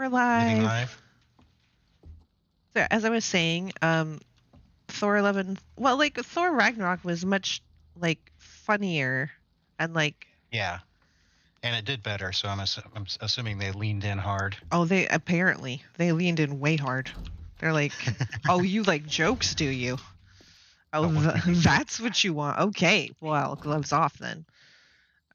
We're Living live. live. So, as I was saying, Thor 11. Well, like Thor Ragnarok was much like funnier, and like Yeah, and it did better. So I'm assuming they leaned in hard. they apparently they leaned in way hard. They're like, oh, you like jokes, do you? Oh, that's what you want. Okay, well, gloves off then.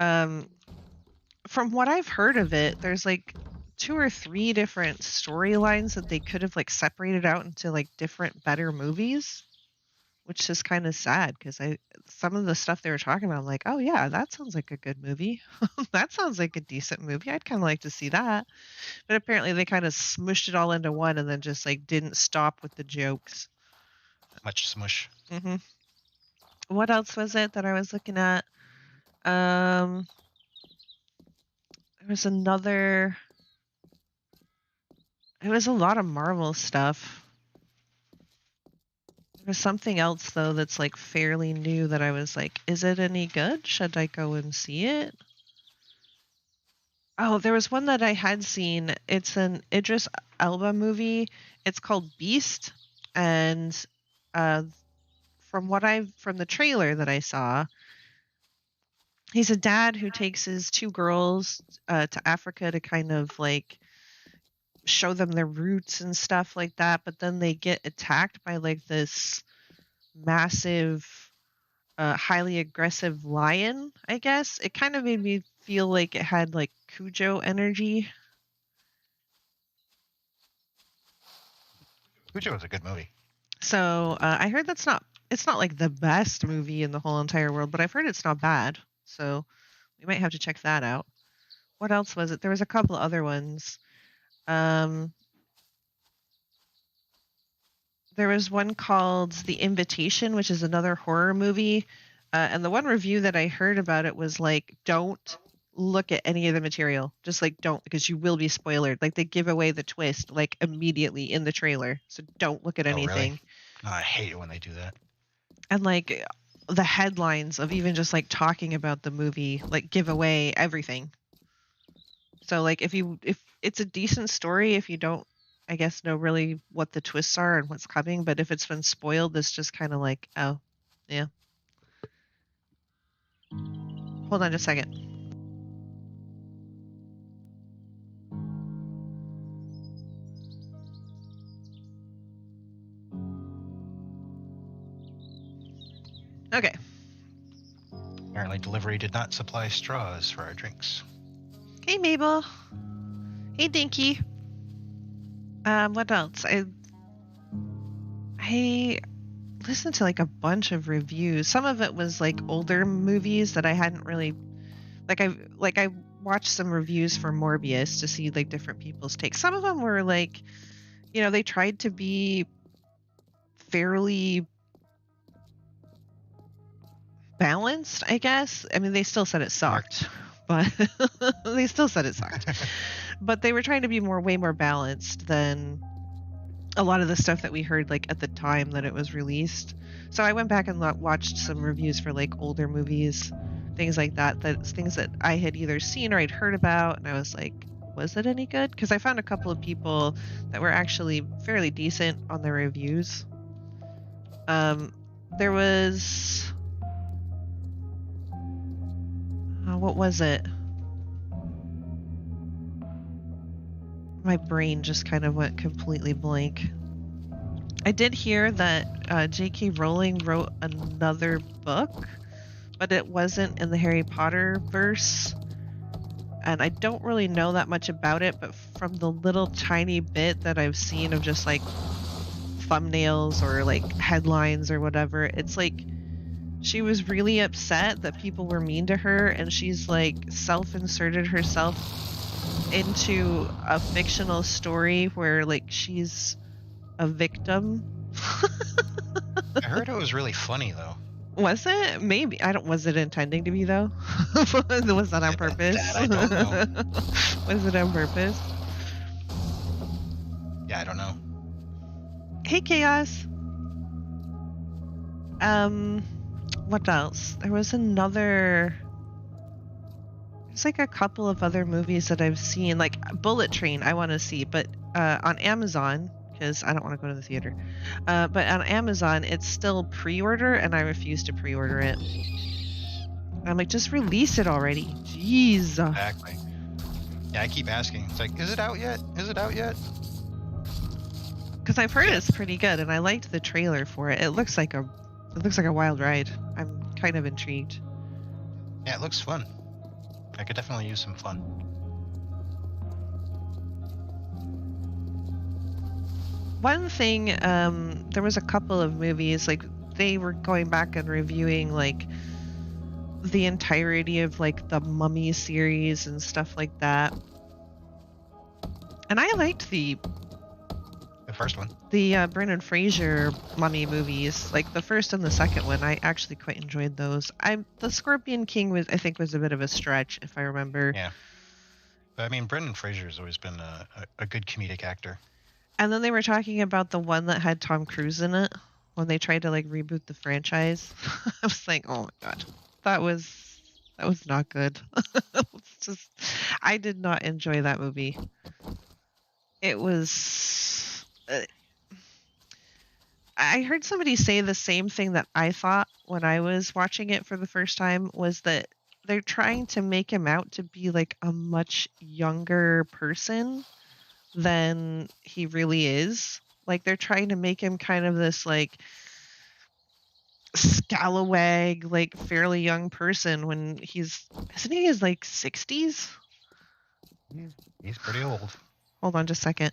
From what I've heard of it, there's like 2 or 3 different storylines that they could have like separated out into like different better movies, which is kind of sad because some of the stuff they were talking about, I'm like, oh yeah, that sounds like a good movie. That sounds like a decent movie. I'd kind of like to see that. But apparently they kind of smushed it all into one and then just like didn't stop with the jokes. Much smush. What else was it that I was looking at? There was another. It was a lot of Marvel stuff. There was something else though that's like fairly new that I was like, is it any good? Should I go and see it? Oh, there was one that I had seen. It's an Idris Elba movie. It's called Beast, and from the trailer that I saw, he's a dad who takes his 2 girls to Africa to kind of like show them their roots and stuff like that. But then they get attacked by like this massive, highly aggressive lion. I guess it kind of made me feel like it had like Cujo energy. Cujo was a good movie. So I heard it's not like the best movie in the whole entire world, but I've heard it's not bad. So we might have to check that out. What else was it? There was a couple other ones. There was one called The Invitation, which is another horror movie. And the one review that I heard about it was like, don't look at any of the material. Just like don't, because you will be spoiled. Like they give away the twist like immediately in the trailer. So don't look at anything. Really? Oh, I hate it when they do that. And like the headlines of even just like talking about the movie like give away everything. So like if it's a decent story, if you don't, I guess, know really what the twists are and what's coming, but if it's been spoiled, it's just kind of like, oh, yeah. Hold on just a second. Okay. Apparently, delivery did not supply straws for our drinks. Hey, Mabel. Hey, Dinky. What else? I listened to like a bunch of reviews. Some of it was like older movies that I hadn't really I watched some reviews for Morbius to see like different people's takes. Some of them were like, they tried to be fairly balanced, I guess. I mean, they still said it sucked, but they still said it sucked. But they were trying to be way more balanced than a lot of the stuff that we heard like at the time that it was released. So I went back and watched some reviews for like older movies, things like that, things that I had either seen or I'd heard about, and I was like, was it any good? Because I found a couple of people that were actually fairly decent on their reviews. There was what was it? My brain just kind of went completely blank. I did hear that J.K. Rowling wrote another book, but it wasn't in the Harry Potter verse. And I don't really know that much about it, but from the little tiny bit that I've seen of just like thumbnails or like headlines or whatever, it's like she was really upset that people were mean to her, and she's like self-inserted herself into a fictional story where like she's a victim. I heard it was really funny though. Was it? Maybe. Was it intending to be though? Was that on purpose? That I don't know. Was it on purpose? Yeah, I don't know. Hey, Chaos. What else? There's There's like a couple of other movies that I've seen, like Bullet Train. I want to see, but on Amazon, because I don't want to go to the theater. But on Amazon, it's still pre-order, and I refuse to pre-order it. I'm like, just release it already. Jeez. Exactly. Yeah, I keep asking. It's like, is it out yet? Is it out yet? Because I've heard Yeah. it's pretty good, and I liked the trailer for it. It looks like a wild ride. I'm kind of intrigued. Yeah, it looks fun. I could definitely use some fun. One thing, there was a couple of movies, like they were going back and reviewing like the entirety of like the Mummy series and stuff like that. And I liked the first one. The Brendan Fraser Mummy movies, like the first and the second one. I actually quite enjoyed those. The Scorpion King was, I think, was a bit of a stretch, if I remember. Yeah. But I mean, Brendan Fraser's always been a good comedic actor. And then they were talking about the one that had Tom Cruise in it when they tried to like reboot the franchise. I was like, oh my god, that was not good. It's just, I did not enjoy that movie. It was. I heard somebody say the same thing that I thought when I was watching it for the first time, was that they're trying to make him out to be like a much younger person than he really is. Like they're trying to make him kind of this like scalawag, like fairly young person when isn't he his like 60s? He's pretty old. Hold on just a second.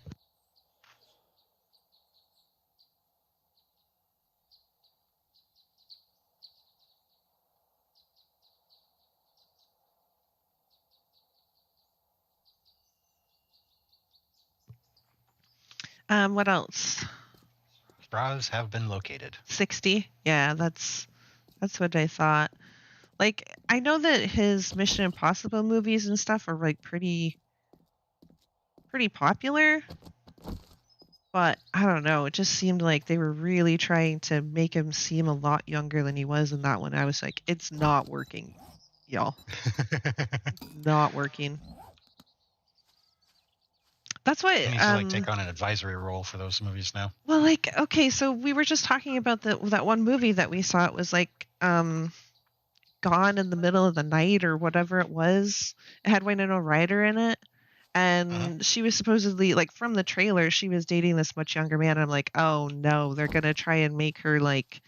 What else? Straws have been located. 60. Yeah, that's what I thought. Like, I know that his Mission Impossible movies and stuff are like pretty popular, but I don't know. It just seemed like they were really trying to make him seem a lot younger than he was in that one. I was like, it's not working, y'all. Not working. That's what He needs to like take on an advisory role for those movies now. Well, like, okay, so we were just talking about that one movie that we saw. It was like Gone in the Middle of the Night or whatever it was. It had Winona Ryder in it, and she was supposedly, like, from the trailer, she was dating this much younger man. I'm like, oh no, they're gonna try and make her like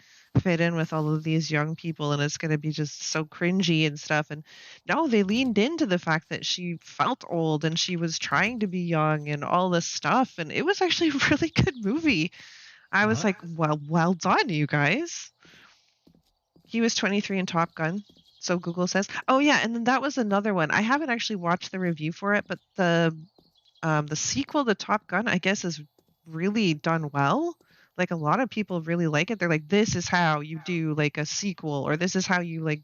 fit in with all of these young people, and it's gonna be just so cringy and stuff. And no, they leaned into the fact that she felt old and she was trying to be young and all this stuff, and it was actually a really good movie. I was like, well done, you guys. He was 23 in Top Gun, so Google says. Oh yeah, and then that was another one. I haven't actually watched the review for it, but the sequel to Top Gun, I guess, is really done well. Like a lot of people really like it. They're like, this is how you do like a sequel, or this is how you like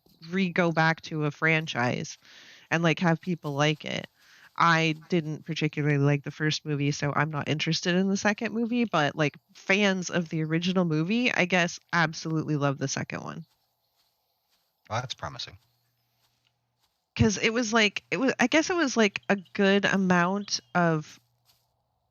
go back to a franchise and like have people like it. I didn't particularly like the first movie, so I'm not interested in the second movie, but like fans of the original movie, I guess, absolutely love the second one. Well, that's promising. Because I guess it was like a good amount of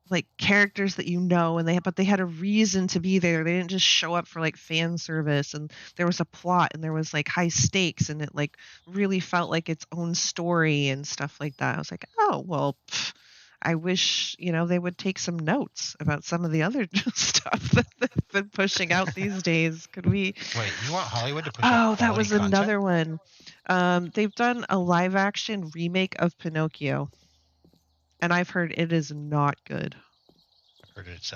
like characters that you know, and they had a reason to be there. They didn't just show up for like fan service, and there was a plot and there was like high stakes, and it like really felt like its own story and stuff like that. I was like, oh well, I wish they would take some notes about some of the other stuff that they've been pushing out these days. Could we? Wait, you want Hollywood to push out that was quality another content? one. They've done a live action remake of Pinocchio, and I've heard it is not good. I've heard it's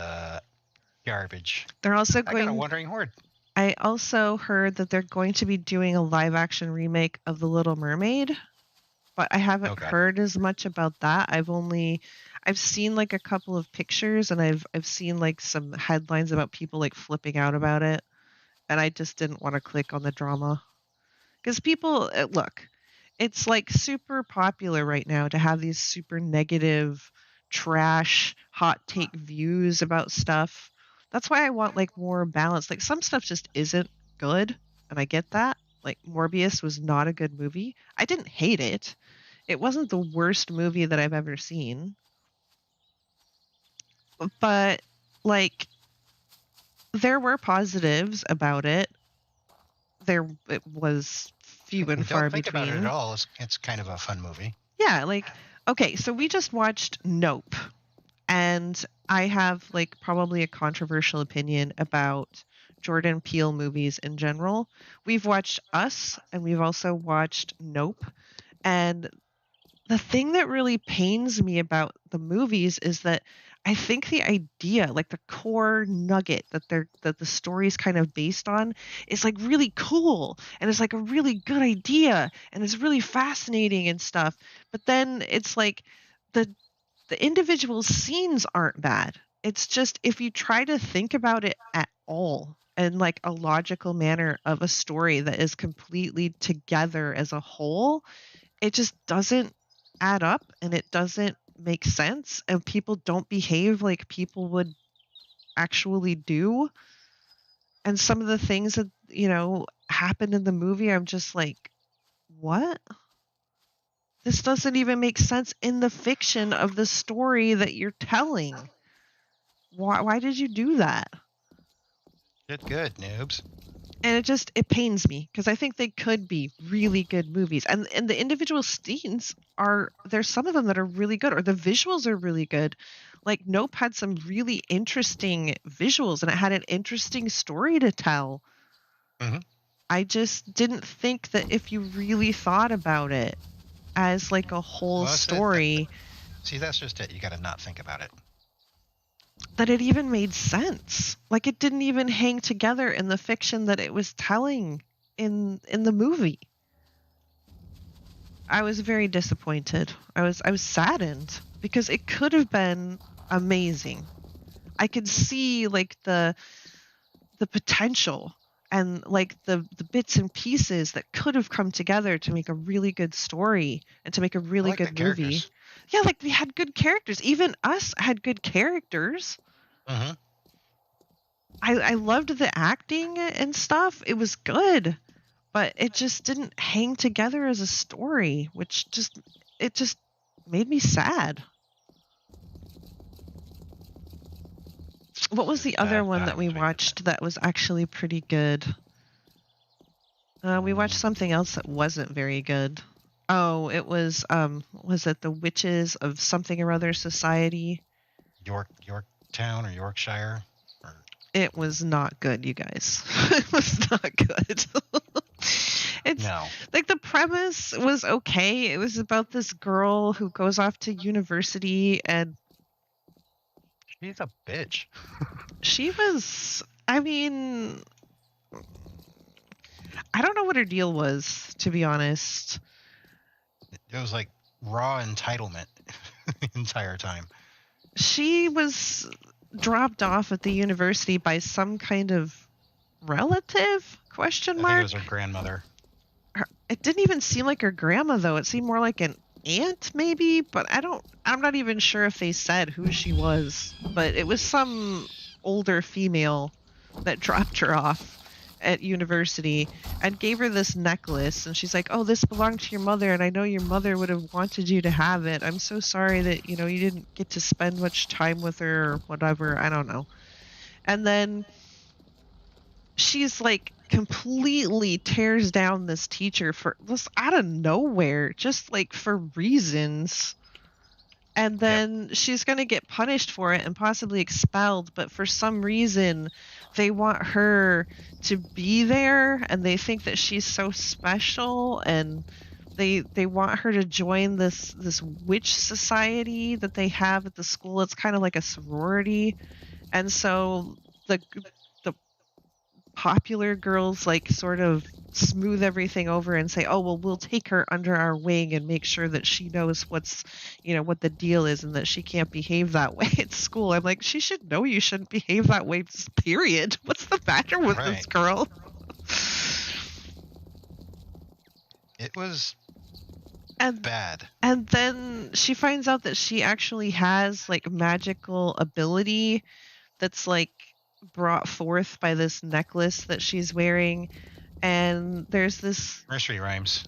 garbage. They're also I got a wandering horde. I also heard that they're going to be doing a live action remake of The Little Mermaid, but I haven't heard as much about that. I've seen like a couple of pictures, and I've seen like some headlines about people like flipping out about it, and I just didn't want to click on the drama. Because people, look, it's like super popular right now to have these super negative, trash, hot take views about stuff. That's why I want like more balance. Like some stuff just isn't good, and I get that. Like Morbius was not a good movie. I didn't hate it. It wasn't the worst movie that I've ever seen. But like there were positives about it. It was few and Don't far think about it at between. all. It's kind of a fun movie. Yeah, like okay, so we just watched Nope. And I have like probably a controversial opinion about Jordan Peele movies in general. We've watched Us and we've also watched Nope. And the thing that really pains me about the movies is that I think the idea, like the core nugget that the story is kind of based on, is like really cool and it's like a really good idea and it's really fascinating and stuff. But then it's like the the individual scenes aren't bad. It's just if you try to think about it at all in like a logical manner of a story that is completely together as a whole, it just doesn't add up and it doesn't make sense and people don't behave like people would actually do. And some of the things that, happen in the movie, I'm just like, what? This doesn't even make sense in the fiction of the story that you're telling. Why did you do that? Good, noobs. And it pains me because I think they could be really good movies. And the individual scenes there's some of them that are really good or the visuals are really good. Like Nope had some really interesting visuals and it had an interesting story to tell. Mhm. I just didn't think that if you really thought about it as like a whole Well, story, see, that's just it. You got to not think about it. that it even made sense. Like it didn't even hang together in the fiction that it was telling in the movie. I was very disappointed. I was saddened because it could have been amazing. I could see like the potential and like the bits and pieces that could have come together to make a really good story and to make a I really like the good movie. characters. Yeah, like they had good characters. Even Us had good characters. Mm-hmm. I loved the acting and stuff. It was good, but it just didn't hang together as a story, which just made me sad. What was the other one that we watched that was actually pretty good? We watched something else that wasn't very good. Oh, it was it The Witches of Something or Other Society? Yorktown or Yorkshire. It was not good, you guys. It was not good. It's No. like the premise was okay. It was about this girl who goes off to university and She's a bitch. she was, I mean, I don't know what her deal was, to be honest. It was like raw entitlement the entire time. She was dropped off at the university by some kind of relative? Question mark. I think it was her grandmother. It didn't even seem like her grandma though. It seemed more like an aunt maybe, but I'm not even sure if they said who she was, but it was some older female that dropped her off at university and gave her this necklace, and she's like, "Oh, this belonged to your mother and I know your mother would have wanted you to have it. I'm so sorry that, you didn't get to spend much time with her or whatever. I don't know." And then she's like completely tears down this teacher for just out of nowhere, just like for reasons. And then she's going to get punished for it and possibly expelled, but for some reason they want her to be there and they think that she's so special, and they want her to join this witch society that they have at the school. It's kind of like a sorority. And so the popular girls like sort of smooth everything over and say, "Oh, well, we'll take her under our wing and make sure that she knows what the deal is and that she can't behave that way at school." I'm like, she should know you shouldn't behave that way, period. What's the matter with this girl? It was bad. And then she finds out that she actually has like magical ability that's like brought forth by this necklace that she's wearing, and there's this nursery rhymes.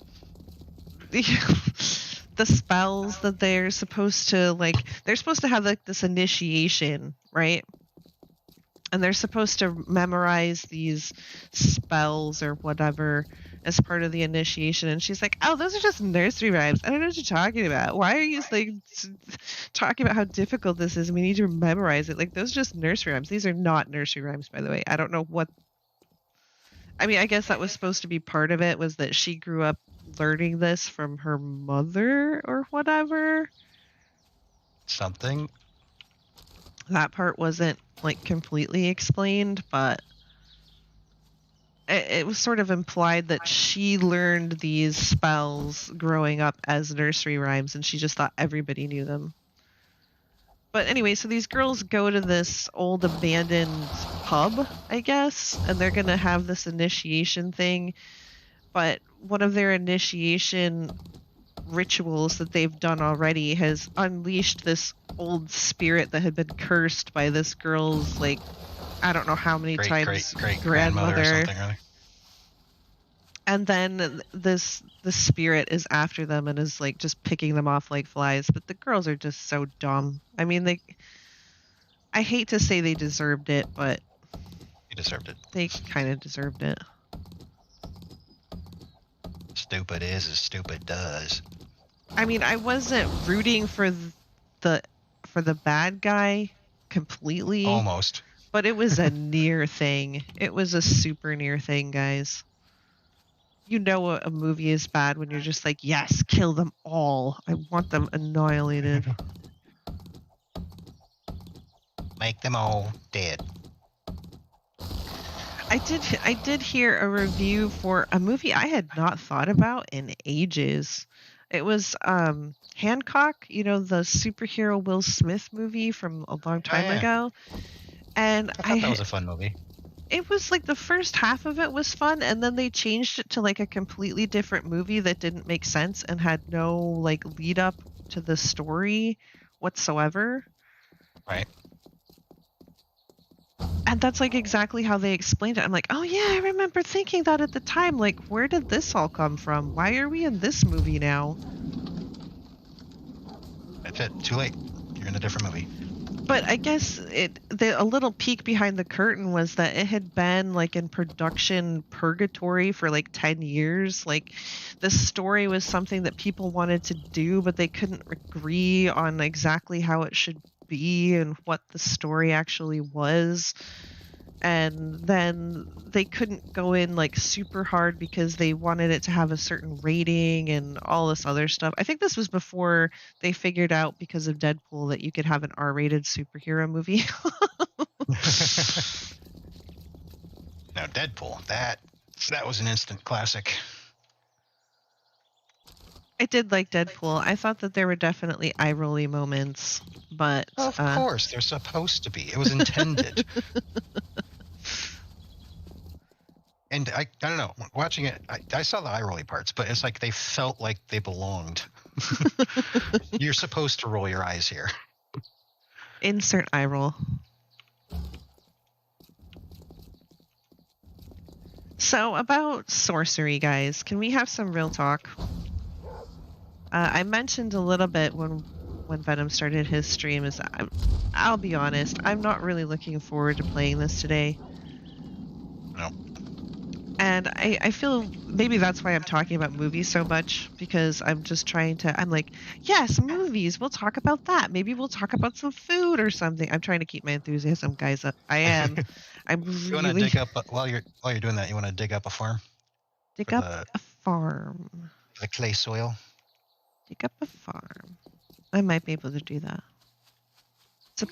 the spells that they're supposed to they're supposed to have like this initiation, right? And they're supposed to memorize these spells or whatever as part of the initiation. And she's like, "Oh, those are just nursery rhymes. I don't know what you're talking about. Why are you talking about how difficult this is? We need to memorize it. Like, those are just nursery rhymes. These are not nursery rhymes, by the way. I don't know what. I mean, I guess that was supposed to be part of it, was that she grew up learning this from her mother or whatever. Something. That part wasn't like completely explained, but it was sort of implied that she learned these spells growing up as nursery rhymes, and she just thought everybody knew them. But anyway, so these girls go to this old abandoned pub, I guess, and they're going to have this initiation thing. But one of their initiation rituals that they've done already has unleashed this old spirit that had been cursed by this girl's, like, I don't know how many times great grandmother or something, really. And then the spirit is after them and is like just picking them off like flies. But the girls are just so dumb. I mean, I hate to say they deserved it, but They deserved it. They kind of deserved it. Stupid is as stupid does. I mean, I wasn't rooting for the bad guy completely. Almost. But it was a near thing. It was a super near thing, guys. You know a movie is bad when you're just like, yes, kill them all. I want them annihilated. Make them all dead. I did hear a review for a movie I had not thought about in ages. It was Hancock, you know, the superhero Will Smith movie from a long time ago. And I thought that was a fun movie. It was like the first half of it was fun, and then they changed it to like a completely different movie that didn't make sense and had no like lead up to the story whatsoever. Right. And that's like exactly how they explained it. I'm like, oh yeah, I remember thinking that at the time. Like, where did this all come from? Why are we in this movie now? That's it. Too late. You're in a different movie. But I guess a little peek behind the curtain was that it had been like in production purgatory for like 10 years. Like, the story was something that people wanted to do, but they couldn't agree on exactly how it should be and what the story actually was. And then they couldn't go in like super hard because they wanted it to have a certain rating and all this other stuff. I think this was before they figured out, because of Deadpool, that you could have an R-rated superhero movie. Now, Deadpool, that was an instant classic. I did like Deadpool. I thought that there were definitely eye-rolly moments, but Of course, they're supposed to be. It was intended. And I don't know, watching it, I saw the eye-rolly parts, but it's like they felt like they belonged. You're supposed to roll your eyes here. Insert eye roll. So, about sorcery, guys, can we have some real talk? I mentioned a little bit when Venom started his stream, is I'll be honest, I'm not really looking forward to playing this today. No. And I feel maybe that's why I'm talking about movies so much, because I'm just I'm like, yes, movies, we'll talk about that. Maybe we'll talk about some food or something. I'm trying to keep my enthusiasm, guys, up. I am. I'm You want to dig up, while you're doing that, you want to dig up a farm? Dig up a farm. The clay soil? Dig up a farm. I might be able to do that. It's a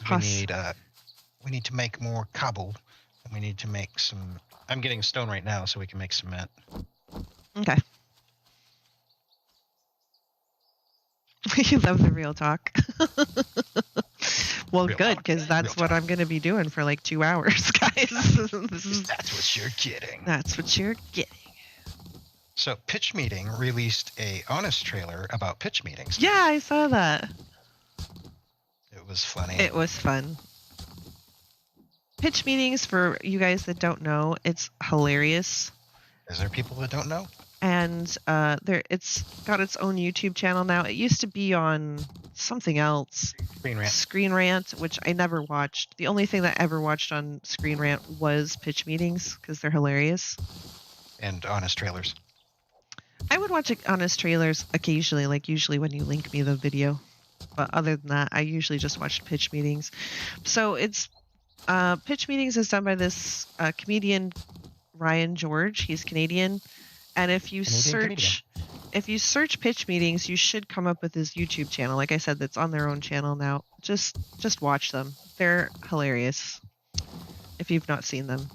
we need to make more cobble, and we need to make some. I'm getting stone right now, so we can make cement. Okay. You love the real talk. Well, real good, because that's what I'm going to be doing for like 2 hours, guys. That's what you're getting. That's what you're getting. So, Pitch Meeting released a honest trailer about pitch meetings. Yeah, I saw that. It was funny. It was fun. Pitch meetings, for you guys that don't know, it's hilarious. Is there people that don't know? and it's got its own YouTube channel now. It used to be on something else, Screen Rant, which I never watched. The only thing that I ever watched on Screen Rant was pitch meetings because they're hilarious. And Honest Trailers. I would watch Honest Trailers occasionally, like usually when you link me the video. But other than that, I usually just watched pitch meetings. So it's pitch meetings is done by this comedian Ryan George. He's Canadian, and if you search pitch meetings, you should come up with his YouTube channel. Like I said, that's on their own channel now. Just watch them. They're hilarious. If you've not seen them,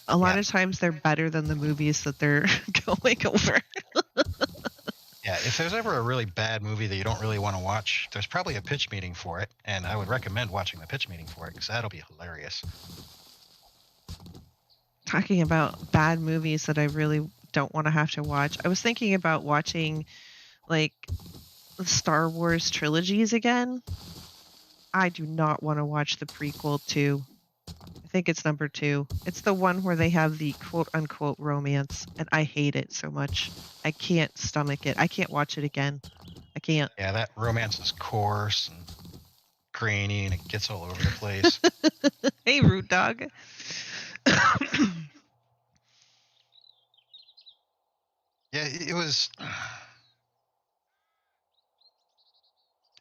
a lot of times they're better than the movies that they're going over. Yeah, if there's ever a really bad movie that you don't really want to watch, there's probably a pitch meeting for it, and I would recommend watching the pitch meeting for it because that'll be hilarious. Talking about bad movies that I really don't want to have to watch, I was thinking about watching like the Star Wars trilogies again. I do not want to watch the prequel to, I think it's number 2. It's the one where they have the quote-unquote romance, and I hate it so much. I can't stomach it. I can't watch it again. I can't. Yeah, that romance is coarse and grainy, and it gets all over the place. Hey, Root Dog. Yeah, it was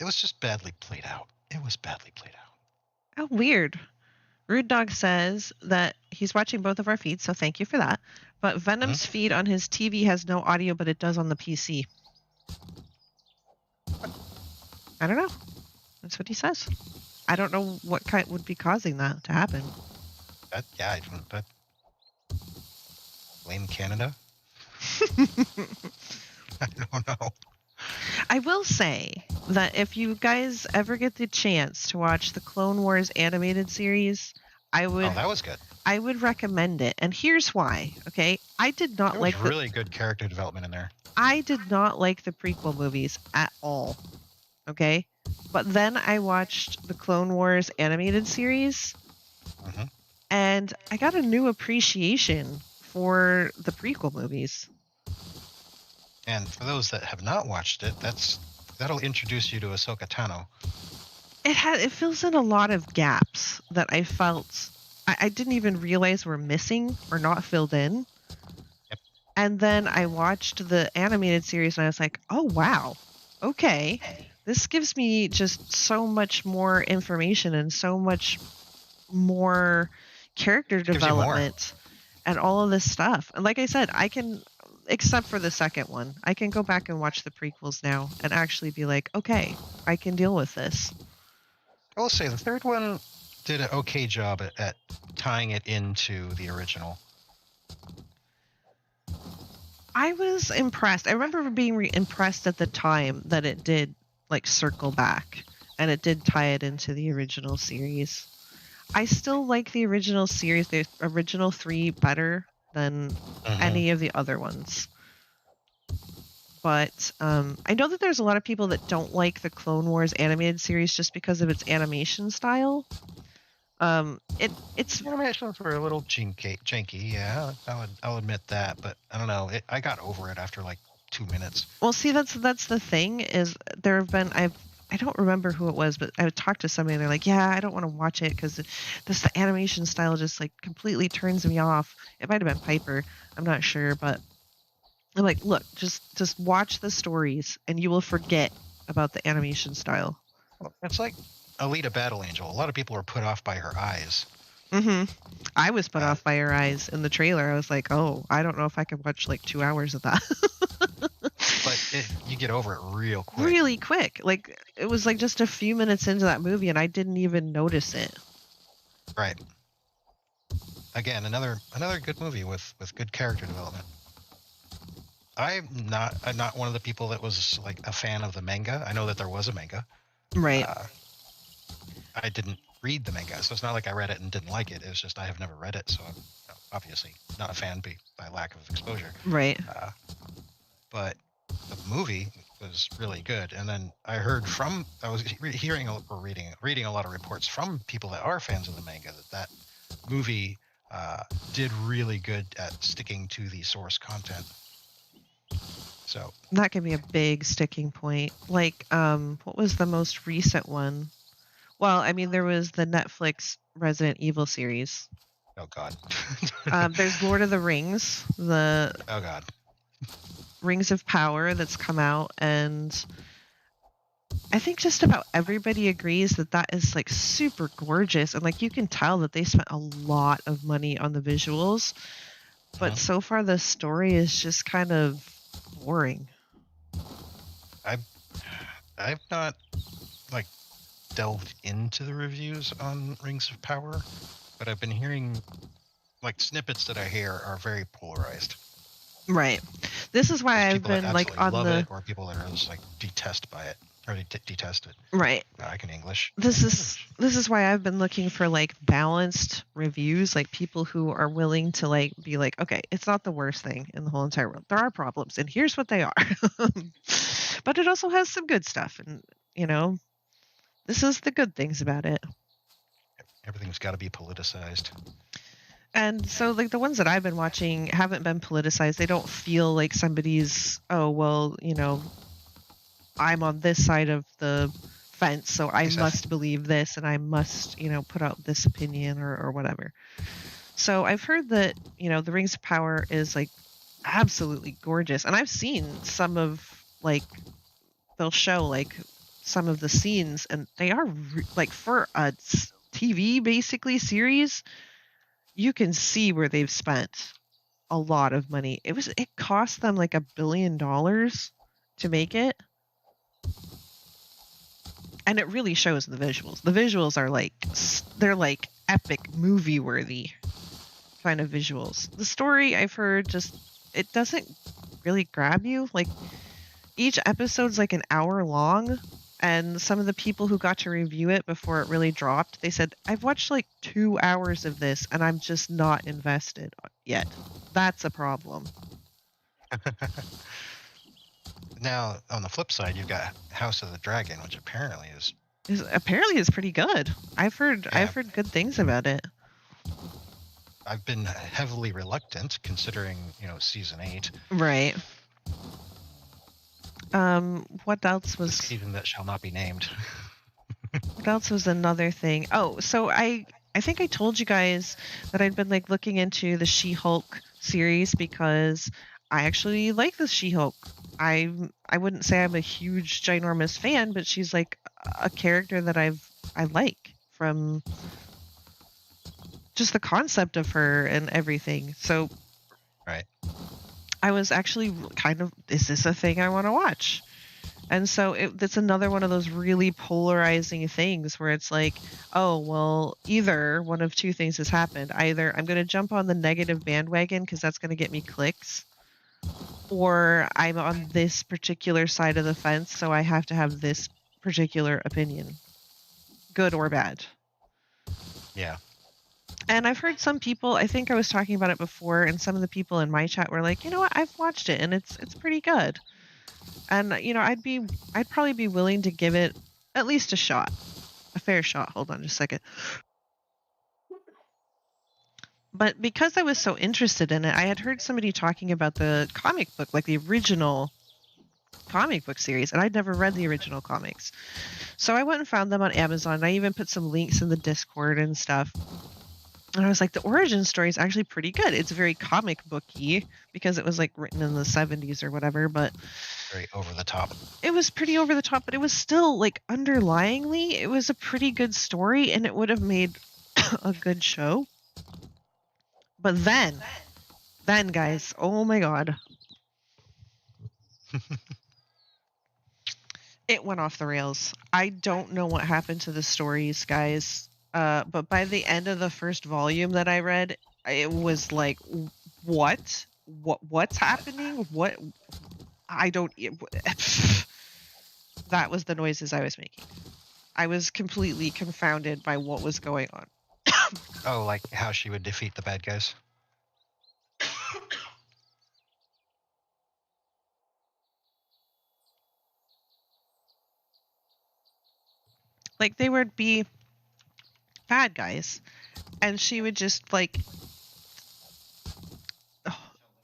just badly played out. It was badly played out. Oh, weird. Rude Dog says that he's watching both of our feeds, so thank you for that. But Venom's feed on his TV has no audio, but it does on the PC. I don't know. That's what he says. I don't know what kind would be causing that to happen. Blame Canada? I don't know. I will say that if you guys ever get the chance to watch the Clone Wars animated series, I would. Oh, that was good. I would recommend it, and here's why. Okay, I did not like really good character development in there. I did not like the prequel movies at all. Okay, but then I watched the Clone Wars animated series, and I got a new appreciation for the prequel movies. And for those that have not watched it, that'll introduce you to Ahsoka Tano. It fills in a lot of gaps that I felt I didn't even realize were missing or not filled in. Yep. And then I watched the animated series and I was like, oh wow, okay, this gives me just so much more information and so much more character development and all of this stuff. And like I said, I can, except for the second one, I can go back and watch the prequels now and actually be like, okay, I can deal with this. I will say the third one did an okay job at tying it into the original. I was impressed. I remember being impressed at the time that it did like circle back and it did tie it into the original series. I still like the original series, the original 3, better than any of the other ones. But I know that there's a lot of people that don't like the Clone Wars animated series just because of its animation style. Its animations were a little janky. Yeah, I'll admit that. But I don't know. I got over it after like 2 minutes. Well, see, that's the thing is there have been I don't remember who it was, but I talked to somebody and they're like, yeah, I don't want to watch it because the animation style just like completely turns me off. It might have been Piper. I'm not sure, but I'm like, look, just watch the stories and you will forget about the animation style. Well, it's like Alita Battle Angel. A lot of people were put off by her eyes. I was put off by her eyes in the trailer. I was like, oh, I don't know if I could watch like 2 hours of that. But you get over it real quick. Really quick. Like it was like just a few minutes into that movie and I didn't even notice it. Right. Again, another good movie with good character development. I'm not one of the people that was like a fan of the manga. I know that there was a manga. Right. I didn't read the manga, so it's not like I read it and didn't like it. It was just I have never read it, so I'm obviously not a fan by lack of exposure. Right. But the movie was really good, and then I was reading a lot of reports from people that are fans of the manga that movie did really good at sticking to the source content. So That can be a big sticking point. Like, what was the most recent one? Well, I mean, there was the Netflix Resident Evil series. oh god. There's Lord of the Rings, the Oh god. Rings of Power that's come out, and I think just about everybody agrees that that is like super gorgeous, and like you can tell that they spent a lot of money on the visuals, but Mhm. so far the story is just kind of boring. I've not like delved into the reviews on Rings of Power, but I've been hearing like snippets that I hear are very polarized. Right. This is why There's I've people that been like absolutely on love the it, or people that are just like detest by it, or detest it. right. I can English. This is why I've been looking for like balanced reviews, like people who are willing to like be like, okay, it's not the worst thing in the whole entire world. There are problems, and here's what they are. But it also has some good stuff, and you know, this is the good things about it. Everything's got to be politicized. And so like the ones that I've been watching haven't been politicized. They don't feel like somebody's, oh, well, you know, I'm on this side of the fence, so I Hey, Seth. must believe this and I must, you know, put out this opinion or whatever. So I've heard that, you know, the Rings of Power is like absolutely gorgeous. And I've seen some of like they'll show like some of the scenes and they are like for a TV basically series, you can see where they've spent a lot of money. It cost them like $1 billion to make it. And it really shows in the visuals. The visuals are like they're like epic movie worthy kind of visuals. The story I've heard just it doesn't really grab you. Like each episode's like an hour long, and some of the people who got to review it before it really dropped, they said, I've watched like 2 hours of this and I'm just not invested yet. That's a problem. Now, on the flip side, you've got House of the Dragon, which apparently is Apparently it's pretty good. I've heard good things about it. I've been heavily reluctant considering, season 8. Right. What else The was season that shall not be named. what else was another thing? Oh, so I think I told you guys that I'd been like looking into the She-Hulk series because I actually like the She-Hulk. I wouldn't say I'm a huge ginormous fan, but she's like a character that I like from just the concept of her and everything. So Right. I was actually kind of, is this a thing I want to watch? And so it's another one of those really polarizing things where it's like, oh, well, either one of two things has happened. Either I'm going to jump on the negative bandwagon because that's going to get me clicks, or I'm on this particular side of the fence, so I have to have this particular opinion, good or bad. Yeah. And I've heard some people, I think I was talking about it before, and some of the people in my chat were like, you know what, I've watched it and it's pretty good. And you know, I'd probably be willing to give it at least a shot. A fair shot. Hold on just a second. But because I was so interested in it, I had heard somebody talking about the comic book, like the original comic book series, and I'd never read the original comics. So I went and found them on Amazon. I even put some links in the Discord and stuff. And I was like, the origin story is actually pretty good. It's very comic booky because it was like written in the 70s or whatever, but Very over the top. it was pretty over the top, but it was still like underlyingly, it was a pretty good story and it would have made a good show. But then guys, oh my god. It went off the rails. I don't know what happened to the stories, guys. But by the end of the first volume that I read, it was like, what's happening? What? I don't. That was the noises I was making. I was completely confounded by what was going on. Oh, like how she would defeat the bad guys? Like they would be bad guys, and she would just like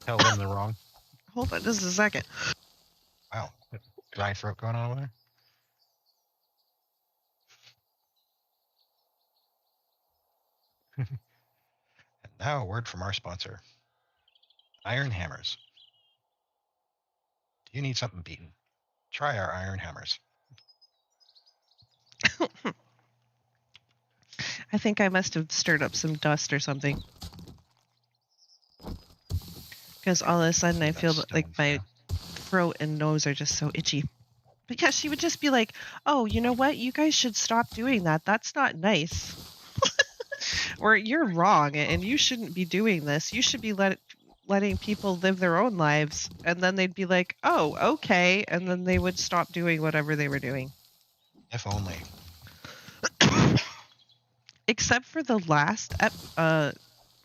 Tell them they're wrong. Hold on just a second. Wow. Dry throat going on over there? And now a word from our sponsor, Iron Hammers. Do you need something beaten? Try our Iron Hammers. I think I must have stirred up some dust or something. Because all of a sudden I feel like my throat and nose are just so itchy. But yeah, she would just be like, oh, you know what? You guys should stop doing that. That's not nice. Or you're wrong and you shouldn't be doing this. You should be letting people live their own lives. And then they'd be like, oh, okay. And then they would stop doing whatever they were doing. If only. Except for the last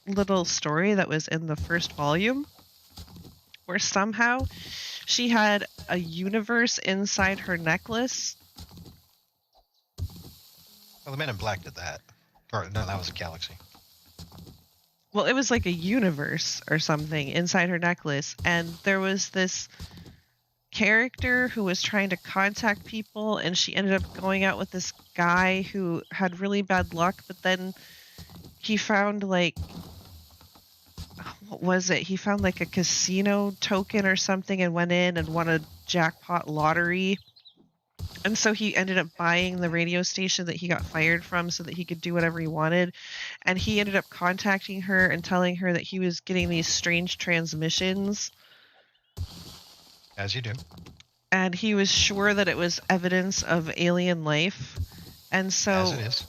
little story that was in the first volume, where somehow she had a universe inside her necklace. Well, the Men in Black did that. Or, no, that was a galaxy. Well, it was like a universe or something inside her necklace. And there was this character who was trying to contact people, and she ended up going out with this guy who had really bad luck, but then he found like, what was it? He found like a casino token or something and went in and won a jackpot lottery. And so he ended up buying the radio station that he got fired from so that he could do whatever he wanted. And he ended up contacting her and telling her that he was getting these strange transmissions. As you do. And he was sure that it was evidence of alien life. And so... As it is.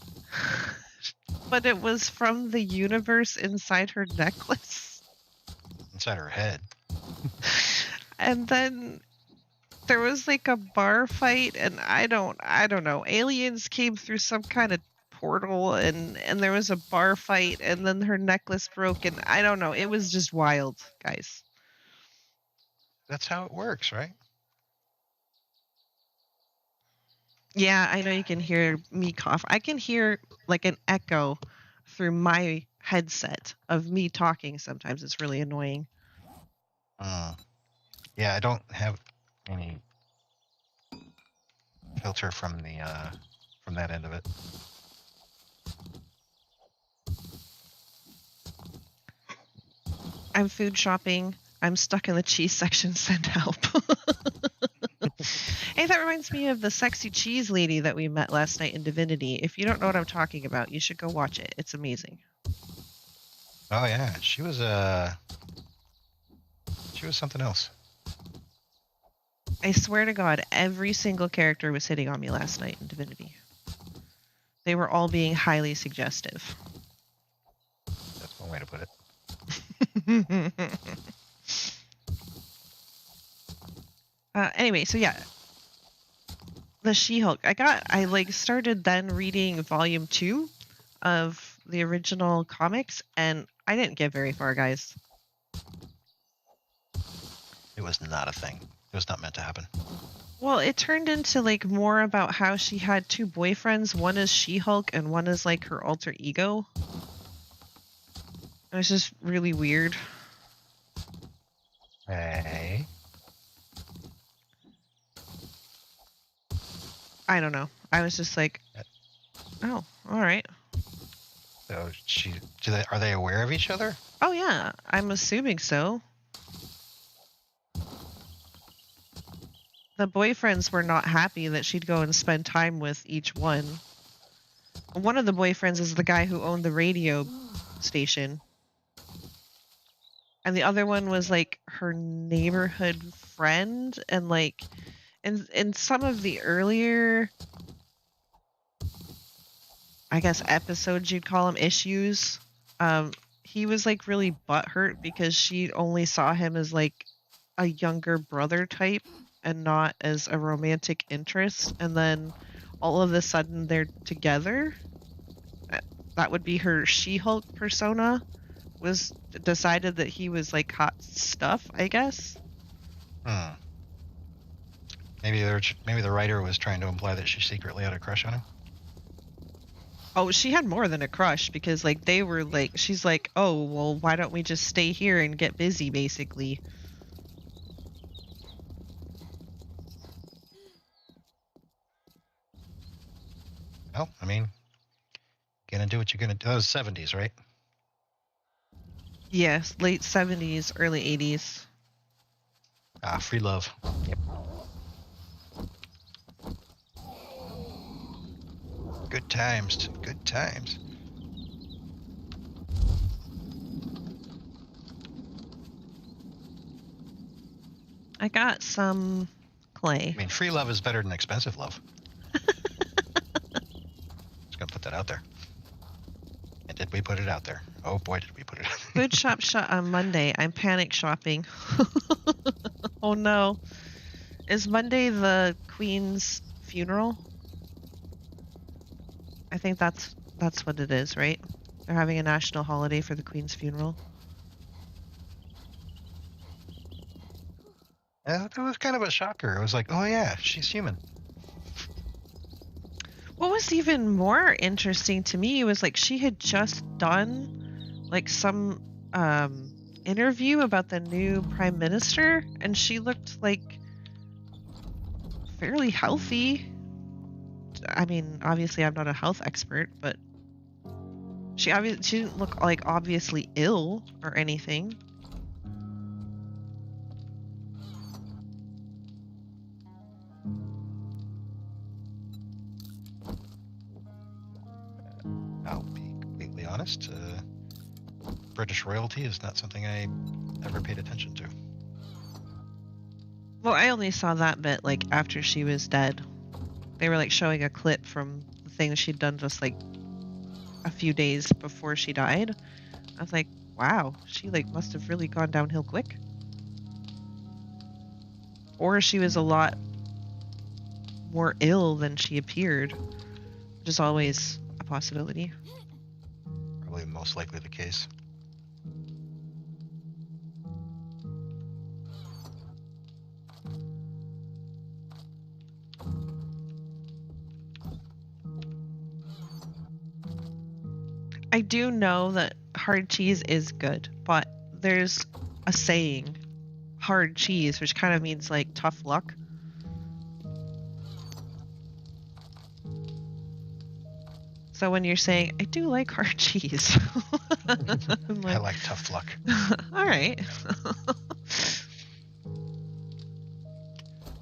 But it was from the universe inside her necklace. Inside her head. And then there was like a bar fight, and I don't know. Aliens came through some kind of portal, and there was a bar fight, and then her necklace broke, and I don't know. It was just wild, guys. That's how it works, right? Yeah, I know you can hear me cough. I can hear like an echo through my headset of me talking sometimes. It's really annoying. Yeah, I don't have any filter from that end of it. I'm food shopping. I'm stuck in the cheese section. Send help. Hey, that reminds me of the sexy cheese lady that we met last night in Divinity. If you don't know what I'm talking about, you should go watch it. It's amazing. Oh yeah, she was something else. I swear to God, every single character was hitting on me last night in Divinity. They were all being highly suggestive. That's one way to put it. Anyway, so yeah, the She-Hulk. I like started then reading volume 2 of the original comics, and I didn't get very far, guys. It was not a thing. It was not meant to happen. Well, it turned into like more about how she had two boyfriends. One is She-Hulk and one is like her alter ego. It was just really weird. Hey. I don't know. I was just like, oh, all right. So are they aware of each other? Oh yeah, I'm assuming so. The boyfriends were not happy that she'd go and spend time with each one. One of the boyfriends is the guy who owned the radio station. And the other one was like her neighborhood friend, and like in some of the earlier, I guess, episodes, you'd call them issues, he was like really butthurt because she only saw him as like a younger brother type and not as a romantic interest. And then all of a sudden they're together. That would be her She-Hulk persona. Was decided that he was like hot stuff, I guess. Maybe the writer was trying to imply that she secretly had a crush on him. Oh, she had more than a crush because like they were like she's like, "Oh, well, why don't we just stay here and get busy basically?" Well, I mean, gonna do what you're gonna do. That was 70s, right? Yes, late 70s, early 80s. Ah, free love. Yep. Good times. Good times. I got some clay. I mean, free love is better than expensive love. Just gonna put that out there. And did we put it out there? Oh boy, did we put it out there. Food shop shut on Monday. I'm panic shopping. Oh no. Is Monday the Queen's funeral? I think that's what it is, right? They're having a national holiday for the Queen's funeral. That was kind of a shocker. It was like, oh yeah, she's human. What was even more interesting to me was like she had just done like some interview about the new prime minister, and she looked like fairly healthy. I mean, obviously I'm not a health expert, but she didn't look like obviously ill or anything. I'll be completely honest. British royalty is not something I ever paid attention to. Well, I only saw that bit like after she was dead. They were like showing a clip from the thing she'd done just like a few days before she died. I was like, wow, she like must have really gone downhill quick. Or she was a lot more ill than she appeared, which is always a possibility. Probably most likely the case. I do know that hard cheese is good, but there's a saying, hard cheese, which kind of means like tough luck. So when you're saying, I do like hard cheese, I'm I like, like tough luck. all right.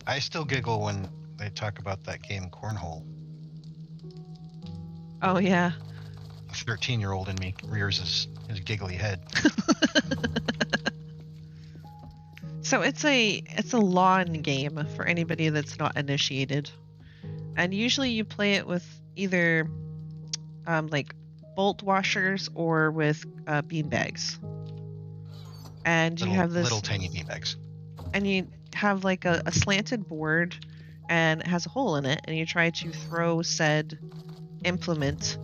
I still giggle when they talk about that game Cornhole. Oh, yeah. A 13-year-old in me rears his giggly head. So it's a lawn game for anybody that's not initiated. And usually you play it with either like bolt washers or with bean bags. And you have this Little tiny beanbags. and you have like a slanted board and it has a hole in it, and you try to throw said implement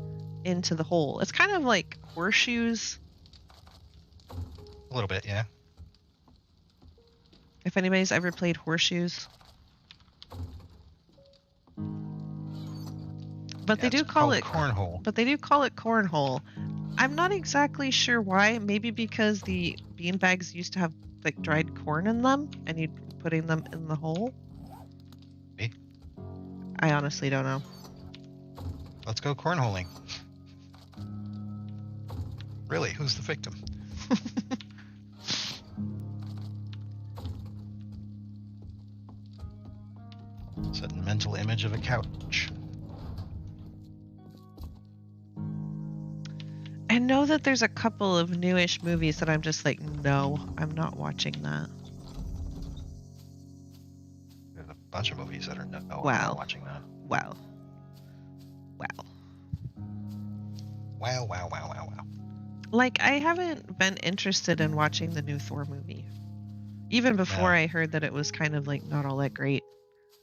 into the hole. It's kind of like horseshoes. A little bit, yeah. If anybody's ever played horseshoes. But they do call it cornhole. But they do call it cornhole. I'm not exactly sure why. Maybe because the bean bags used to have like dried corn in them, and you're putting them in the hole. Maybe. I honestly don't know. Let's go cornholing. Really, who's the victim? Set a mental image of a couch. I know that there's a couple of newish movies that I'm just like, no, I'm not watching that. There's a bunch of movies that are no, I'm Wow. not watching that. Wow. Wow, wow, wow, wow, wow. Like, I haven't been interested in watching the new Thor movie. Even before I heard that it was kind of like not all that great.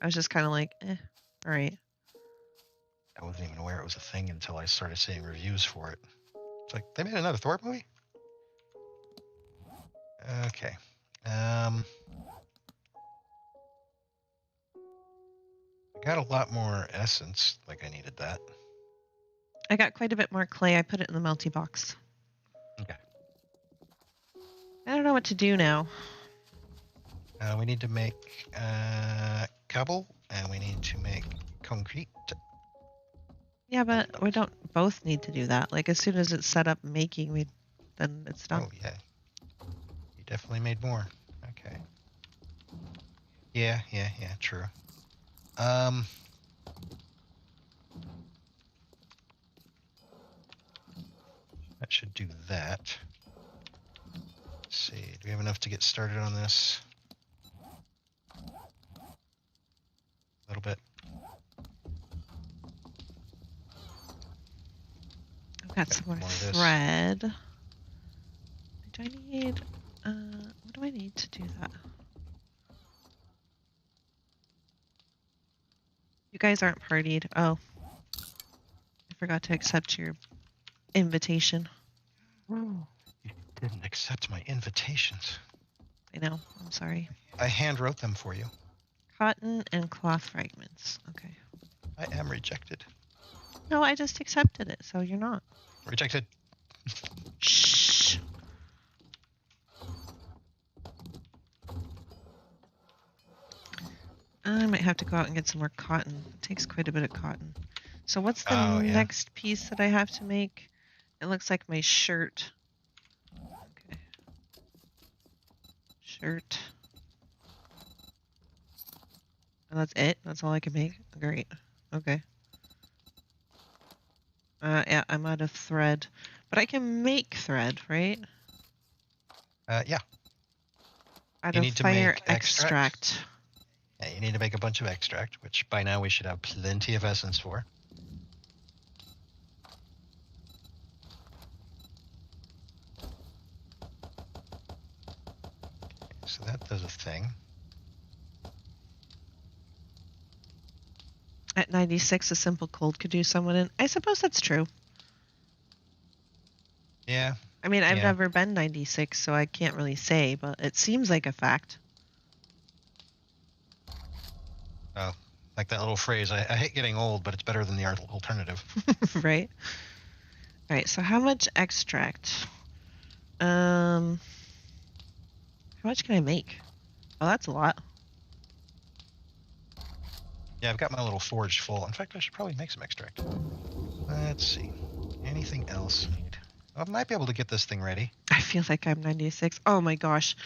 I was just kind of like, all right. I wasn't even aware it was a thing until I started seeing reviews for it. It's like, they made another Thor movie? Okay. I got a lot more essence, like I needed that. I got quite a bit more clay. I put it in the melty box. Okay. I don't know what to do now. We need to make cobble, and we need to make concrete. Yeah, but we don't both need to do that. Like, as soon as it's set up making, then it's done. Oh, yeah. You definitely made more. Okay. Yeah, true. That should do that. Let's see, do we have enough to get started on this? A little bit. I've got some more more of this. thread. Do I need, what do I need to do that? You guys aren't partied. Oh. I forgot to accept your invitation. You didn't accept my invitations. I know. I'm sorry. I hand wrote them for you. Cotton and cloth fragments. Okay. I am rejected. No, I just accepted it, so you're not. Rejected. Shh. I might have to go out and get some more cotton. It takes quite a bit of cotton. So what's the next piece that I have to make? It looks like my shirt. Okay. Shirt. And that's it? That's all I can make? Great. Okay. Yeah, I'm out of thread. But I can make thread, right? Yeah. Out You of need to fire make extract. extract. Yeah, you need to make a bunch of extract, which by now we should have plenty of essence for. So that does a thing. At 96, a simple cold could do someone in. I suppose that's true. Yeah. I mean, I've never been 96, so I can't really say, but it seems like a fact. Oh, like that little phrase, I hate getting old, but it's better than the alternative. Right? All right, so how much extract? How much can I make? Oh, that's a lot. Yeah, I've got my little forge full. In fact, I should probably make some extract. Let's see. Anything else need? I might be able to get this thing ready. I feel like I'm 96. Oh my gosh.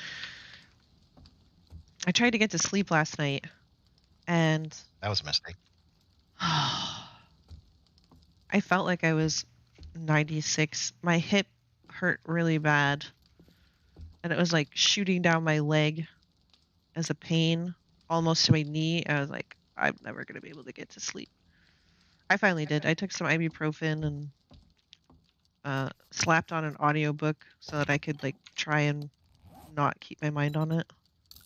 I tried to get to sleep last night, and That was a mistake. I felt like I was 96. My hip hurt really bad, and it was like shooting down my leg as a pain almost to my knee. I was like, I'm never going to be able to get to sleep. I finally did. I took some ibuprofen and slapped on an audiobook so that I could like try and not keep my mind on it.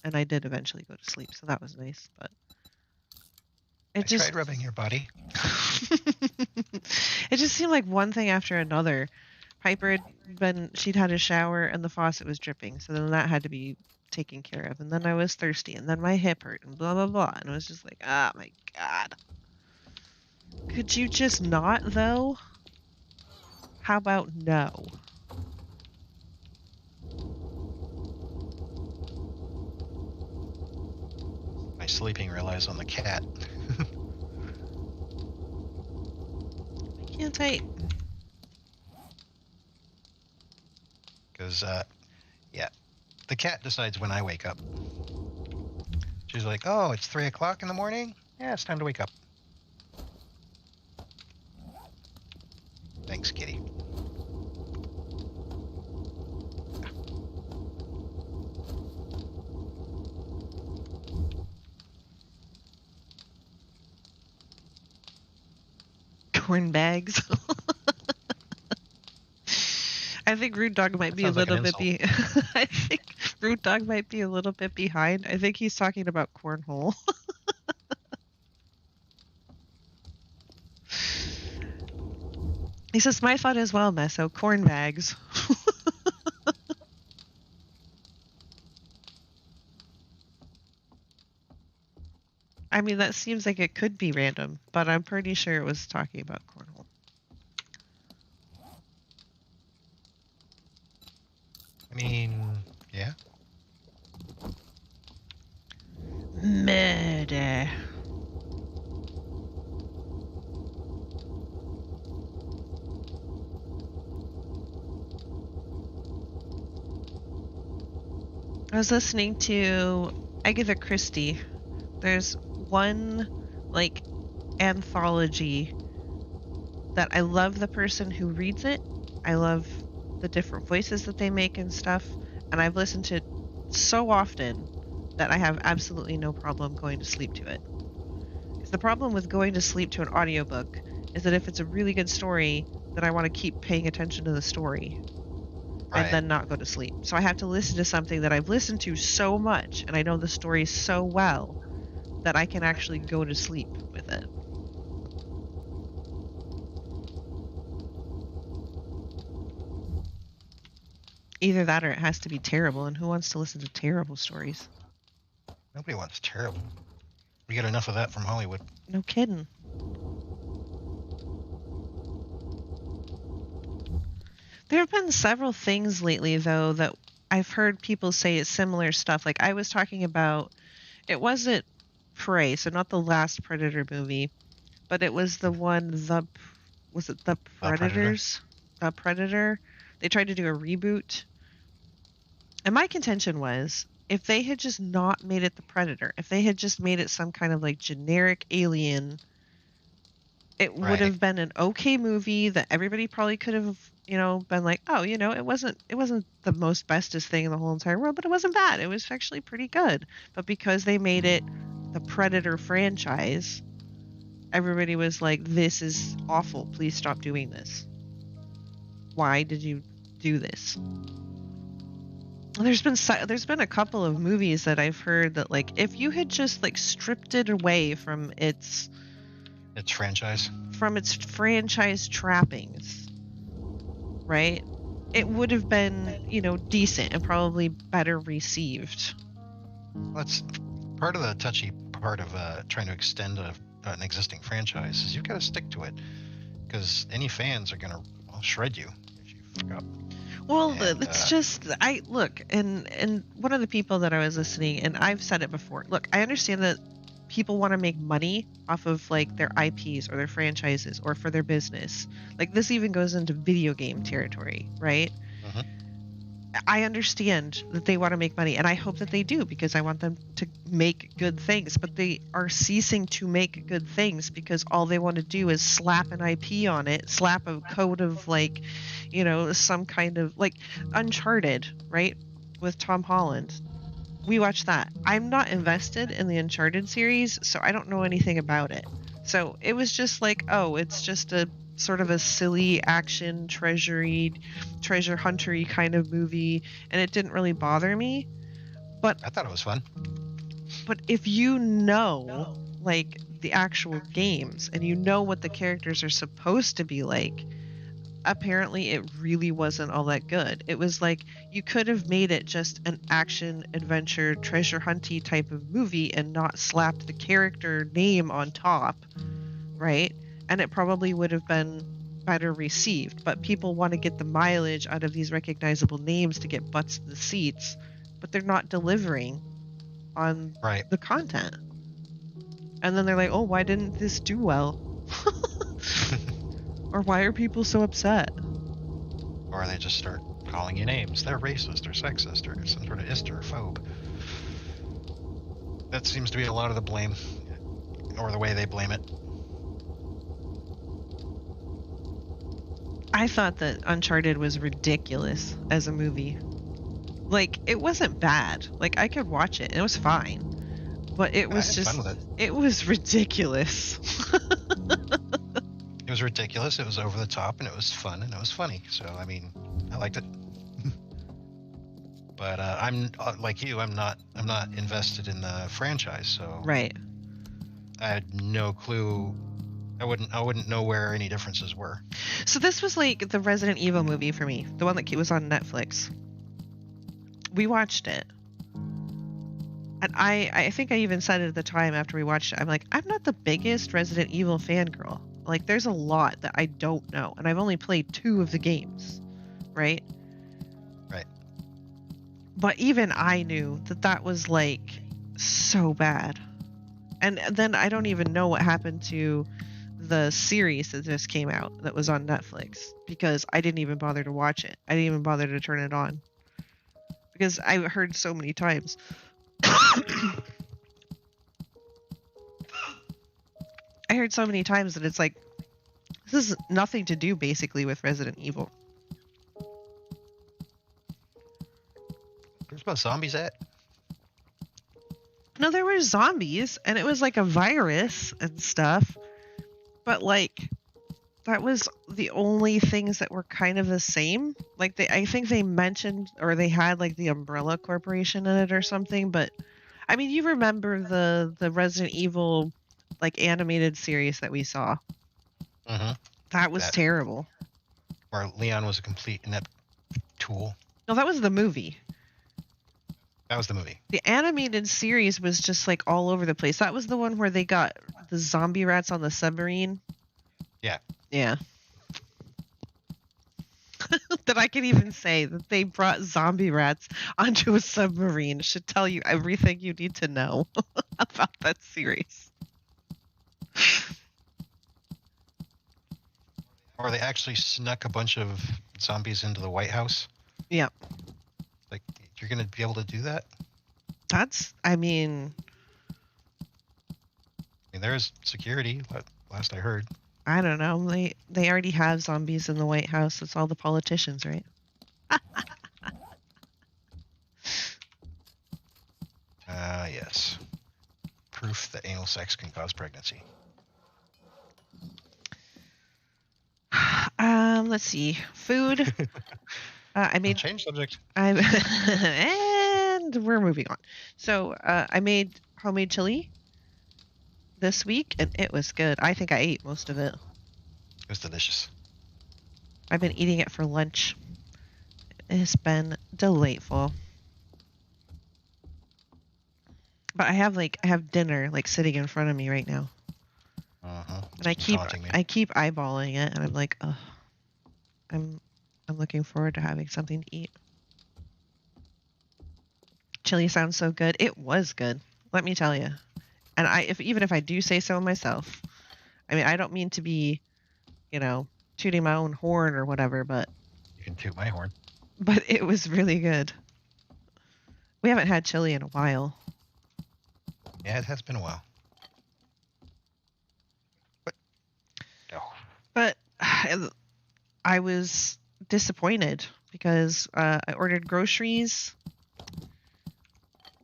And I did eventually go to sleep, so that was nice. But I tried rubbing your body. It just seemed like one thing after another. Piper she'd had a shower and the faucet was dripping, so then that had to be taken care of. And then I was thirsty, and then my hip hurt, and blah blah blah. And it was just like, oh my god. Could you just not though? How about no? My sleeping relies on the cat. Can't I? Because, yeah, the cat decides when I wake up. She's like, oh, it's 3 o'clock in the morning? Yeah, it's time to wake up. Thanks, kitty. Corn bags. I think Rude Dog might be a little bit I think Rude Dog might be a little bit behind. I think he's talking about cornhole. He says, my thought as well, Meso. Corn bags. I mean, that seems like it could be random, but I'm pretty sure it was talking about cornhole. today. I was listening to Agatha Christie. There's one, like, anthology that I love the person who reads it. I love the different voices that they make and stuff. And I've listened to it so often that I have absolutely no problem going to sleep to it. Because the problem with going to sleep to an audiobook is that if it's a really good story, then I want to keep paying attention to the story. Right. And then not go to sleep. So I have to listen to something that I've listened to so much and I know the story so well that I can actually go to sleep with it. Either that or it has to be terrible, and who wants to listen to terrible stories? Nobody wants terrible. We get enough of that from Hollywood. No kidding. There have been several things lately, though, that I've heard people say it's similar stuff. Like I was talking about, it wasn't Prey, so not the last Predator movie, but it was the one, was it The Predators? The Predator? They tried to do a reboot. And my contention was, if they had just not made it the Predator, if they had just made it some kind of like generic alien, it would have been an okay movie that everybody probably could have, been like, oh, it wasn't the most bestest thing in the whole entire world, but it wasn't bad. It was actually pretty good. But because they made it the Predator franchise, everybody was like, this is awful. Please stop doing this. Why did you do this? There's been a couple of movies that I've heard that, like, if you had just like stripped it away from its franchise trappings, right, it would have been decent and probably better received. That's part of the touchy part of trying to extend an existing franchise is you've got to stick to it, because any fans are gonna shred you if you fuck up. Well, it's just, and one of the people that I was listening, and I've said it before, look, I understand that people want to make money off of like their IPs or their franchises or for their business. Like this even goes into video game territory, right? Uh-huh. I understand that they want to make money, and I hope that they do, because I want them to make good things, but they are ceasing to make good things because all they want to do is slap an IP on it, slap a code of like, some kind of like Uncharted, right? With Tom Holland. We watched that. I'm not invested in the Uncharted series, so I don't know anything about it. So it was just like, oh, it's just a sort of a silly action treasure huntery kind of movie, and it didn't really bother me. But I thought it was fun. But if you know like the actual games and you know what the characters are supposed to be like, apparently it really wasn't all that good. It was like you could have made it just an action adventure treasure hunty type of movie and not slapped the character name on top, right? And it probably would have been better received. But people want to get the mileage out of these recognizable names to get butts in the seats, but they're not delivering on the content. And then they're like, oh, why didn't this do well? Or why are people so upset? Or they just start calling you names. They're racist or sexist or some sort of isterophobe. That seems to be a lot of the blame, or the way they blame it. I thought that Uncharted was ridiculous as a movie. Like, it wasn't bad. Like, I could watch it and it was fine. But it was just, it was ridiculous. It was ridiculous, it was over the top, and it was fun, and it was funny. So, I mean, I liked it. But I'm like you, I'm not invested in the franchise, so right. I had no clue. I wouldn't know where any differences were. So this was like the Resident Evil movie for me, the one that was on Netflix. We watched it. And I think I even said it at the time after we watched it, I'm like, I'm not the biggest Resident Evil fangirl. Like, there's a lot that I don't know, and I've only played 2 of the games, right? Right. But even I knew that was, like, so bad. And then I don't even know what happened to the series that just came out that was on Netflix, because I didn't even bother to watch it. I didn't even bother to turn it on because I heard so many times. I heard so many times that it's like, this is nothing to do basically with Resident Evil. Where's my zombies at? No, there were zombies and it was like a virus and stuff, but like that was the only things that were kind of the same. Like I think they mentioned, or they had like the Umbrella Corporation in it or something, but I mean, you remember the Resident Evil like animated series that we saw? Mm-hmm. That was terrible. Where Leon was a complete inept tool. No, that was the movie. That was the movie. The animated series was just like all over the place. That was the one where they got the zombie rats on the submarine. Yeah. Yeah. That I can even say that they brought zombie rats onto a submarine should tell you everything you need to know about that series. Or they actually snuck a bunch of zombies into the White House. Yep. Like, you're going to be able to do that? I mean, there's security, last I heard. I don't know. They already have zombies in the White House. It's all the politicians, right? Yes. Proof that anal sex can cause pregnancy. Let's see. Food. I made change subject. and we're moving on. So I made homemade chili this week, and it was good. I think I ate most of it. It was delicious. I've been eating it for lunch. It's been delightful. But I have dinner like sitting in front of me right now. Uh-huh. And I keep eyeballing it, and I'm like, ugh. I'm looking forward to having something to eat. Chili sounds so good. It was good, let me tell you. And even if I do say so myself, I mean, I don't mean to be, tooting my own horn or whatever, but you can toot my horn. But it was really good. We haven't had chili in a while. Yeah, it has been a while. But I was disappointed because I ordered groceries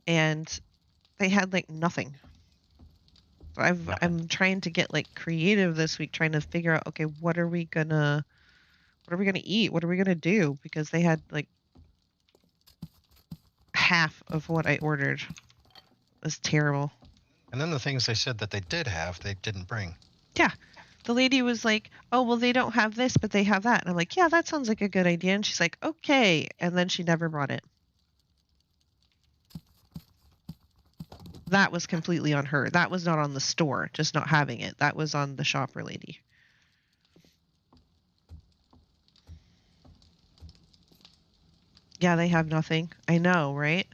and they had like nothing. So I'm trying to get like creative this week, trying to figure out, okay, what are we gonna eat? What are we gonna do? Because they had like half of what I ordered. It was terrible. And then the things they said that they did have, they didn't bring. Yeah. The lady was like, oh, well, they don't have this, but they have that. And I'm like, yeah, that sounds like a good idea. And she's like, okay. And then she never brought it. That was completely on her. That was not on the store, just not having it. That was on the shopper lady. Yeah, they have nothing. I know, right?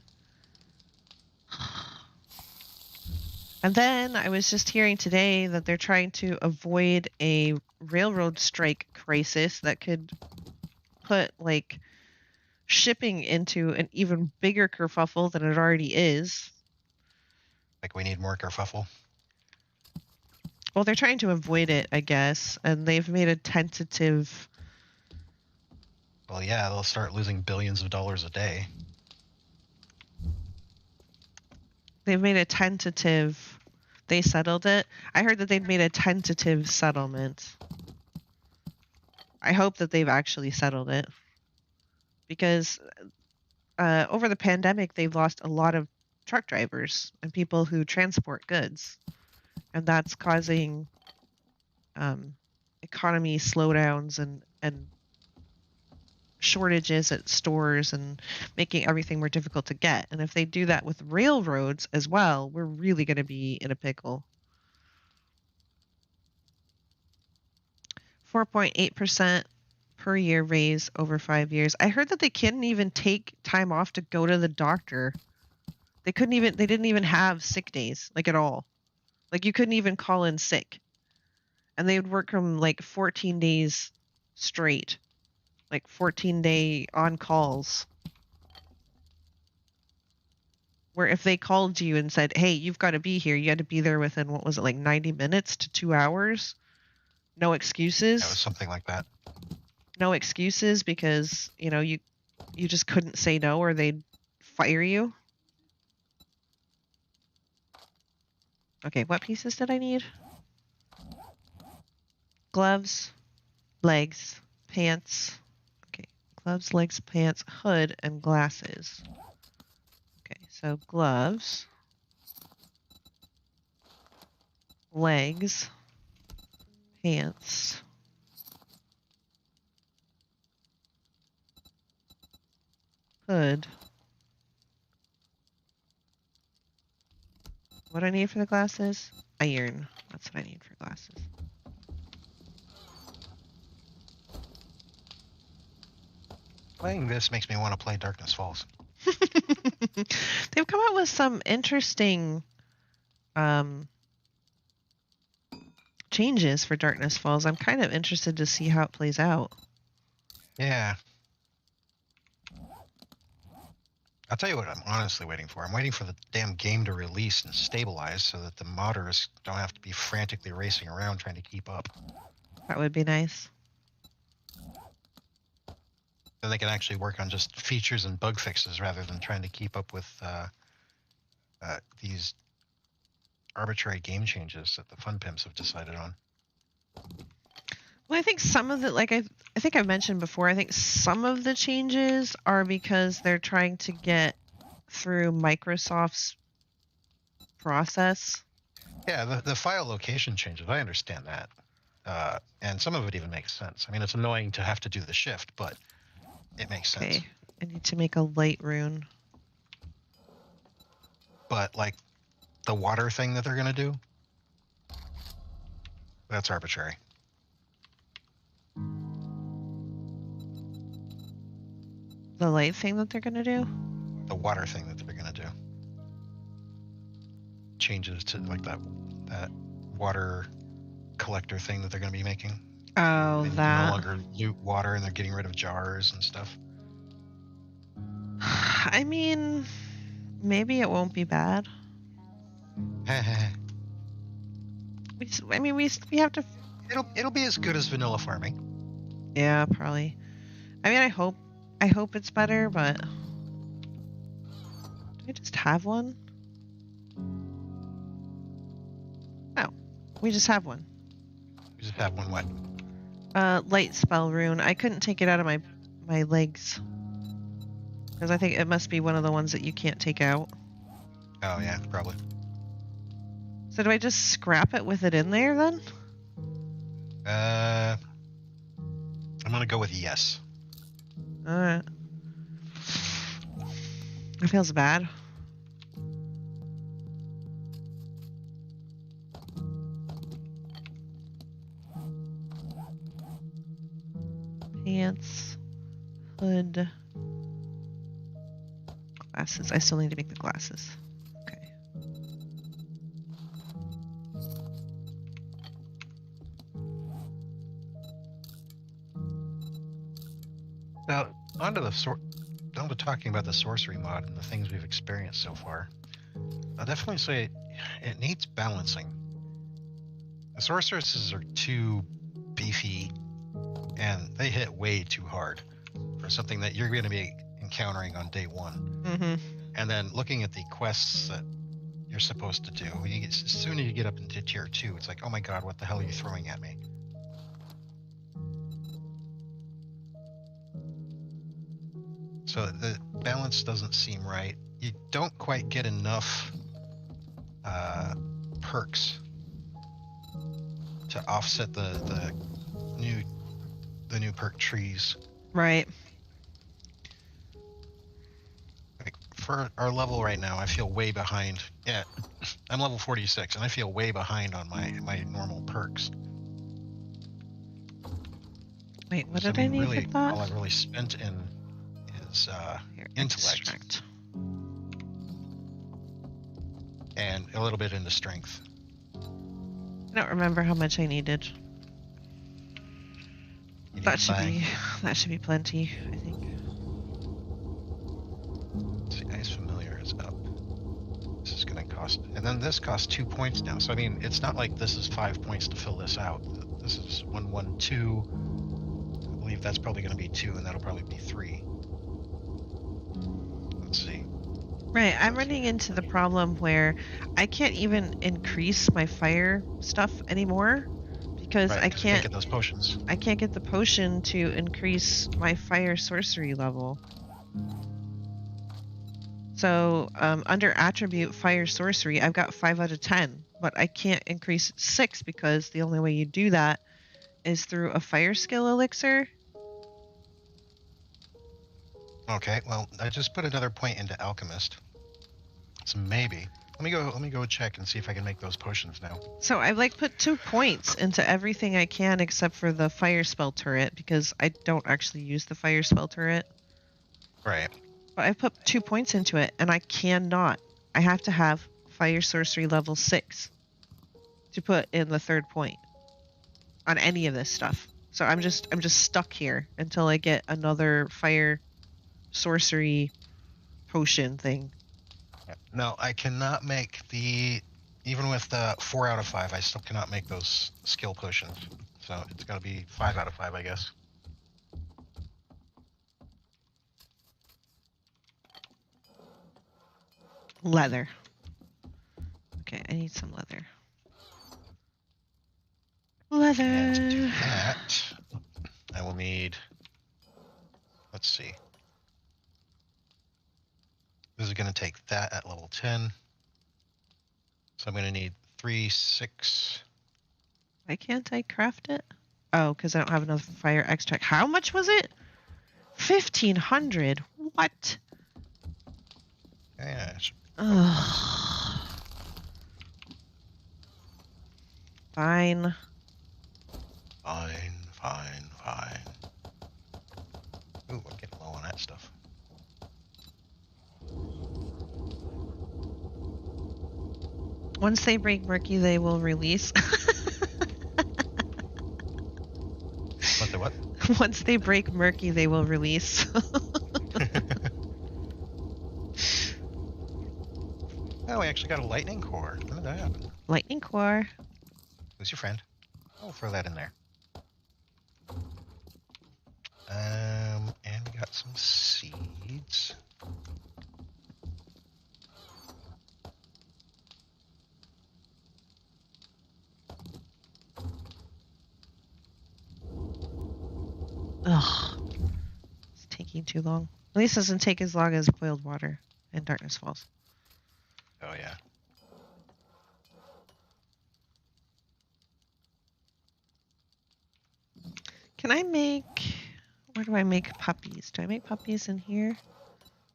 And then I was just hearing today that they're trying to avoid a railroad strike crisis that could put like shipping into an even bigger kerfuffle than it already is. Like we need more kerfuffle? Well, they're trying to avoid it, I guess, and they've made a tentative... Well, yeah, they'll start losing billions of dollars a day. They've made a tentative... They settled it. I heard that they'd made a tentative settlement. I hope that they've actually settled it. Because over the pandemic, they've lost a lot of truck drivers and people who transport goods. And that's causing economy slowdowns and shortages at stores and making everything more difficult to get. And if they do that with railroads as well, we're really going to be in a pickle. 4.8% per year raise over 5 years. I heard that they couldn't even take time off to go to the doctor. They didn't even have sick days, like at all. Like you couldn't even call in sick. And they would work from like 14 days straight. Like 14-day on calls. Where if they called you and said, "Hey, you've got to be here," you had to be there within, what was it, like 90 minutes to 2 hours? No excuses. It was something like that. No excuses because, you just couldn't say no or they'd fire you. Okay, what pieces did I need? Gloves, legs, pants. Okay, gloves, legs, pants, hood, and glasses. Okay, so gloves, legs, pants, hood. What do I need for the glasses? Iron. That's what I need for glasses. Playing this makes me want to play Darkness Falls. They've come out with some interesting changes for Darkness Falls. I'm kind of interested to see how it plays out. Yeah. I'll tell you what I'm honestly waiting for. I'm waiting for the damn game to release and stabilize so that the modders don't have to be frantically racing around trying to keep up. That would be nice. So they can actually work on just features and bug fixes rather than trying to keep up with these arbitrary game changes that the fun pimps have decided on. Well, I think some of the, like I think I've mentioned before, I think some of the changes are because they're trying to get through Microsoft's process. Yeah, the file location changes, I understand that. And some of it even makes sense. I mean, it's annoying to have to do the shift, but it makes sense. Okay, I need to make a light rune. But, like, the water thing that they're going to do, that's arbitrary. The light thing that they're going to do? The water thing that they're going to do. Changes to, like, that water collector thing that they're going to be making. Oh, They that. no longer loot water, and they're getting rid of jars and stuff. I mean, maybe it won't be bad. We have to. It'll be as good as vanilla farming. Yeah, probably. I mean, I hope it's better, but do I just have one? No, we just have one. We just have one what? Light spell rune. I couldn't take it out of my legs because I think it must be one of the ones that you can't take out. Oh yeah, probably. So do I just scrap it with it in there then? I'm gonna go with yes. Alright. It feels bad. Pants. Hood. Glasses. I still need to make the glasses. Okay. Now, on to talking about the sorcery mod and the things we've experienced so far. I'll definitely say it needs balancing. The sorceresses are too beefy, and they hit way too hard for something that you're going to be encountering on day one. Mm-hmm. And then looking at the quests that you're supposed to do, as soon as you get up into tier 2, it's like, oh my god, what the hell are you throwing at me? So the balance doesn't seem right. You don't quite get enough perks to offset the new perk trees. Right. Like for our level right now, I feel way behind. Yeah, I'm level 46, and I feel way behind on my normal perks. Wait, what did I need really, for that? All I've really spent in is intellect extract. and a little bit into strength. I don't remember how much I needed. You That need should buying. that should be plenty, I think. Let's see, Ice Familiar is up. This is going to cost, and then this costs 2 points now. So I mean, it's not like this is 5 points to fill this out. This is 1, 1, 2. I believe that's probably going to be 2, and that'll probably be 3. Let's see. Right, I'm running into the problem where I can't even increase my fire stuff anymore because Right, I 'cause you can't can't get those potions. I can't get the potion to increase my fire sorcery level. So under attribute fire sorcery, I've got 5 out of 10, but I can't increase it 6 because the only way you do that is through a fire skill elixir. Okay, well, I just put another point into Alchemist. So maybe. Let me go check and see if I can make those potions now. So I've like put 2 points into everything I can except for the fire spell turret because I don't actually use the fire spell turret. Right. But I've put 2 points into it and I cannot. I have to have fire sorcery level 6 to put in the 3rd point on any of this stuff. So I'm just stuck here until I get another fire sorcery potion thing. No, I cannot make the, even with the 4 out of 5, I still cannot make those skill potions. So it's got to be 5 out of 5, I guess. Leather. Okay, I need some leather. Leather. And to do that, I will need, let's see. This is going to take that at level 10. So I'm going to need 3, 6. Why can't I craft it? Oh, because I don't have enough fire extract. How much was it? 1,500. What? Yeah. Ugh. Fine. Fine, fine, fine. Ooh, I'm getting low on that stuff. Once they break Murky, they will release. What the what? Once they break Murky, they will release. Oh, we actually got a lightning core. Look at that. Lightning core. Who's your friend? I'll throw that in there. And we got some seeds. Ugh. It's taking too long. At least it doesn't take as long as boiled water and Darkness Falls. Oh, yeah. Can I make... Where do I make puppies? Do I make puppies in here?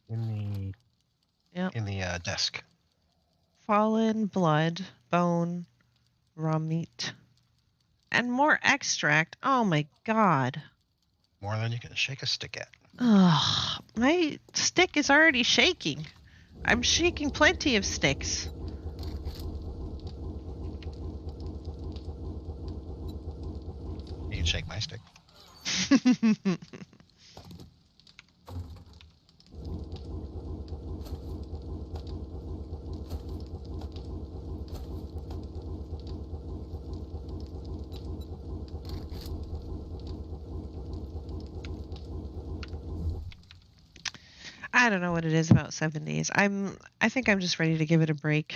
In the... Yep. In the desk. Fallen blood, bone, raw meat, and more extract. Oh my god. More than you can shake a stick at. Ugh, my stick is already shaking. I'm shaking plenty of sticks. You can shake my stick. I don't know what it is about 7 days. I think I'm just ready to give it a break.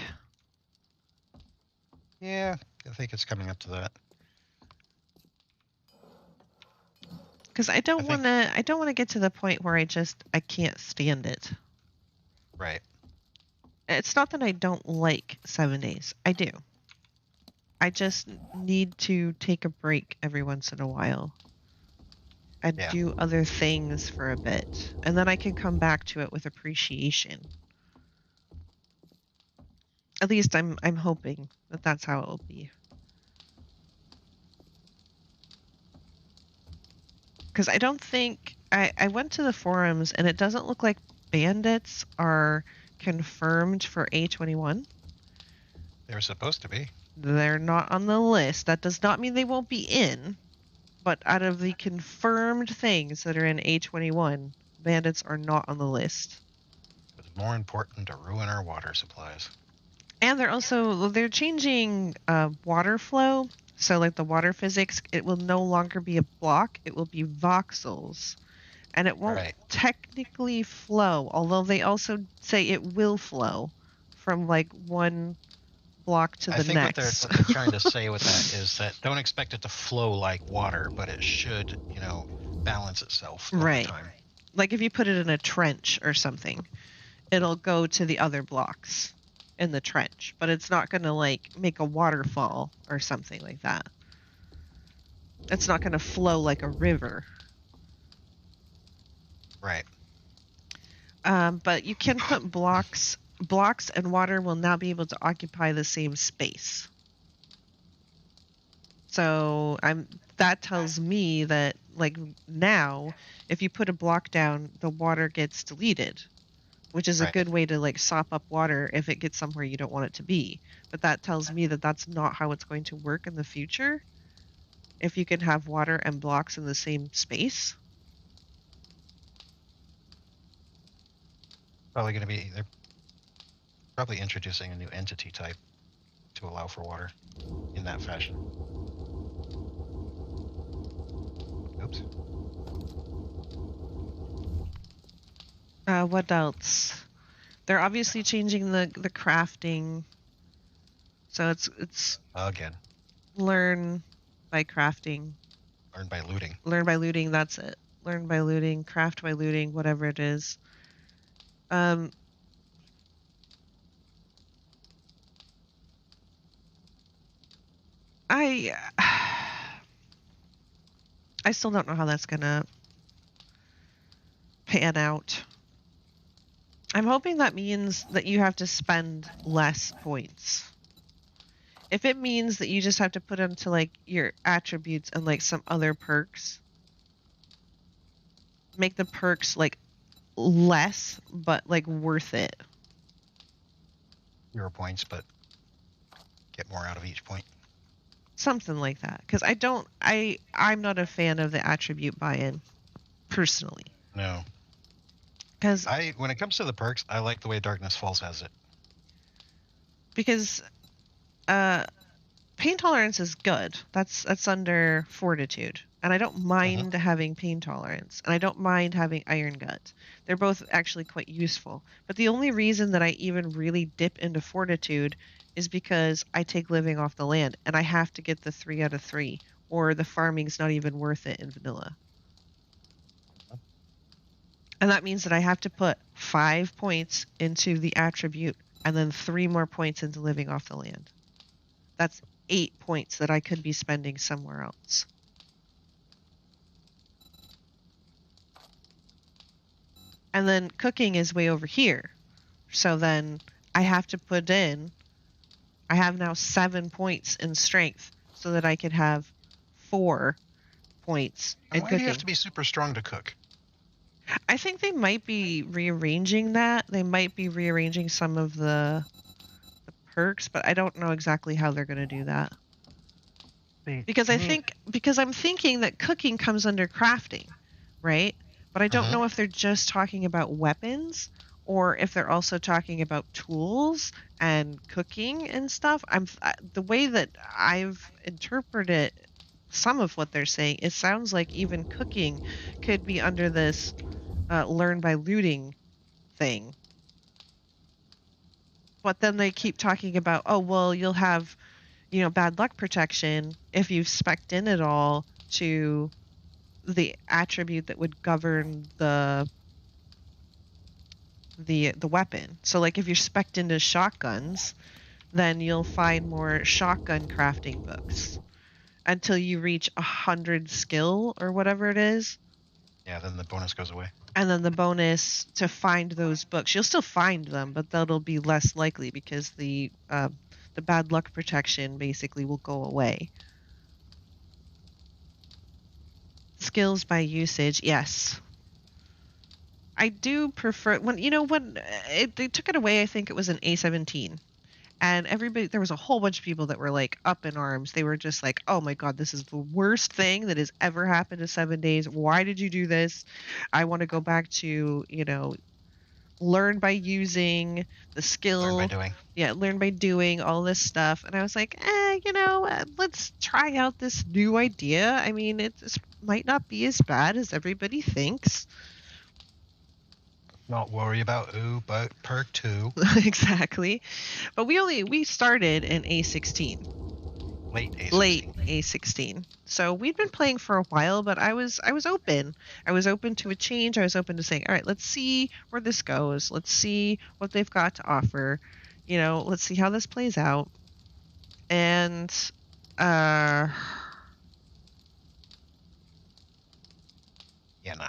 Yeah, I think it's coming up to that. Because I don't want to get to the point where I can't stand it. Right. It's not that I don't like 7 days. I do. I just need to take a break every once in a while and do other things for a bit, and then I can come back to it with appreciation. At least I'm hoping that that's how it will be. Because I don't think I went to the forums and it doesn't look like bandits are confirmed for A21. They're supposed to be. They're not on the list. That does not mean they won't be in, but out of the confirmed things that are in A21, bandits are not on the list. It's more important to ruin our water supplies. And they're changing water flow. So like the water physics, it will no longer be a block, it will be voxels. And it won't technically flow, although they also say it will flow from like one block to the next. I think what they're trying to say with that is that don't expect it to flow like water, but it should, balance itself over time. Like if you put it in a trench or something, it'll go to the other blocks in the trench, but it's not going to like make a waterfall or something like that. It's not going to flow like a river. Right. But you can put blocks and water will now be able to occupy the same space. So that tells me that like now, if you put a block down, the water gets deleted, which is a good way to like sop up water if it gets somewhere you don't want it to be. But that tells me that that's not how it's going to work in the future. If you can have water and blocks in the same space. They're probably introducing a new entity type to allow for water in that fashion. Oops. What else? They're obviously changing the crafting. So it's again. Learn by crafting. Learn by looting. Learn by looting, that's it. Learn by looting, craft by looting, whatever it is. I still don't know how that's gonna pan out. I'm hoping that means that you have to spend less points. If it means that you just have to put into like your attributes and like some other perks, make the perks like less but like worth it. 0 points, but get more out of each point. Something like that. Because I'm not a fan of the attribute buy-in, personally. No. Because when it comes to the perks, I like the way Darkness Falls has it. Because pain tolerance is good. That's under fortitude. And I don't mind having pain tolerance. And I don't mind having iron gut. They're both actually quite useful. But the only reason that I even really dip into fortitude is because I take living off the land. And I have to get the 3 out of 3. Or the farming's not even worth it in vanilla. And that means that I have to put 5 points into the attribute. And then 3 more points into living off the land. That's 8 points that I could be spending somewhere else. And then cooking is way over here. So then I have to put in, I have now 7 points in strength so that I could have 4 points in cooking. Why do you have to be super strong to cook? I think they might be rearranging that. They might be rearranging some of the perks, but I don't know exactly how they're going to do that. Because I'm thinking that cooking comes under crafting, right? But I don't know if they're just talking about weapons or if they're also talking about tools and cooking and stuff. The way that I've interpreted some of what they're saying, it sounds like even cooking could be under this learn by looting thing. But then they keep talking about, oh, well, you'll have, bad luck protection if you've spec'd in it all to the attribute that would govern the weapon. So like if you're spec'd into shotguns, then you'll find more shotgun crafting books until you reach 100 skill or whatever it is. Yeah, then the bonus goes away. And then the bonus to find those books, you'll still find them, but that'll be less likely because the bad luck protection basically will go away. Skills by usage, yes. I do prefer when they took it away. I think it was an A17, And everybody, there was a whole bunch of people that were like up in arms. They were just like, oh my God, this is the worst thing that has ever happened to 7 days. Why did you do this? I want to go back to, learn by using the Learn by skill. doing. Yeah, learn by doing all this stuff. And I was like, let's try out this new idea. I mean, it might not be as bad as everybody thinks. Not worry about but perk 2. Exactly. But we started in A16. Late A16. Late A16. So we'd been playing for a while, but I was open. I was open to a change. I was open to saying, all right, let's see where this goes. Let's see what they've got to offer. Let's see how this plays out. And Yeah, nah.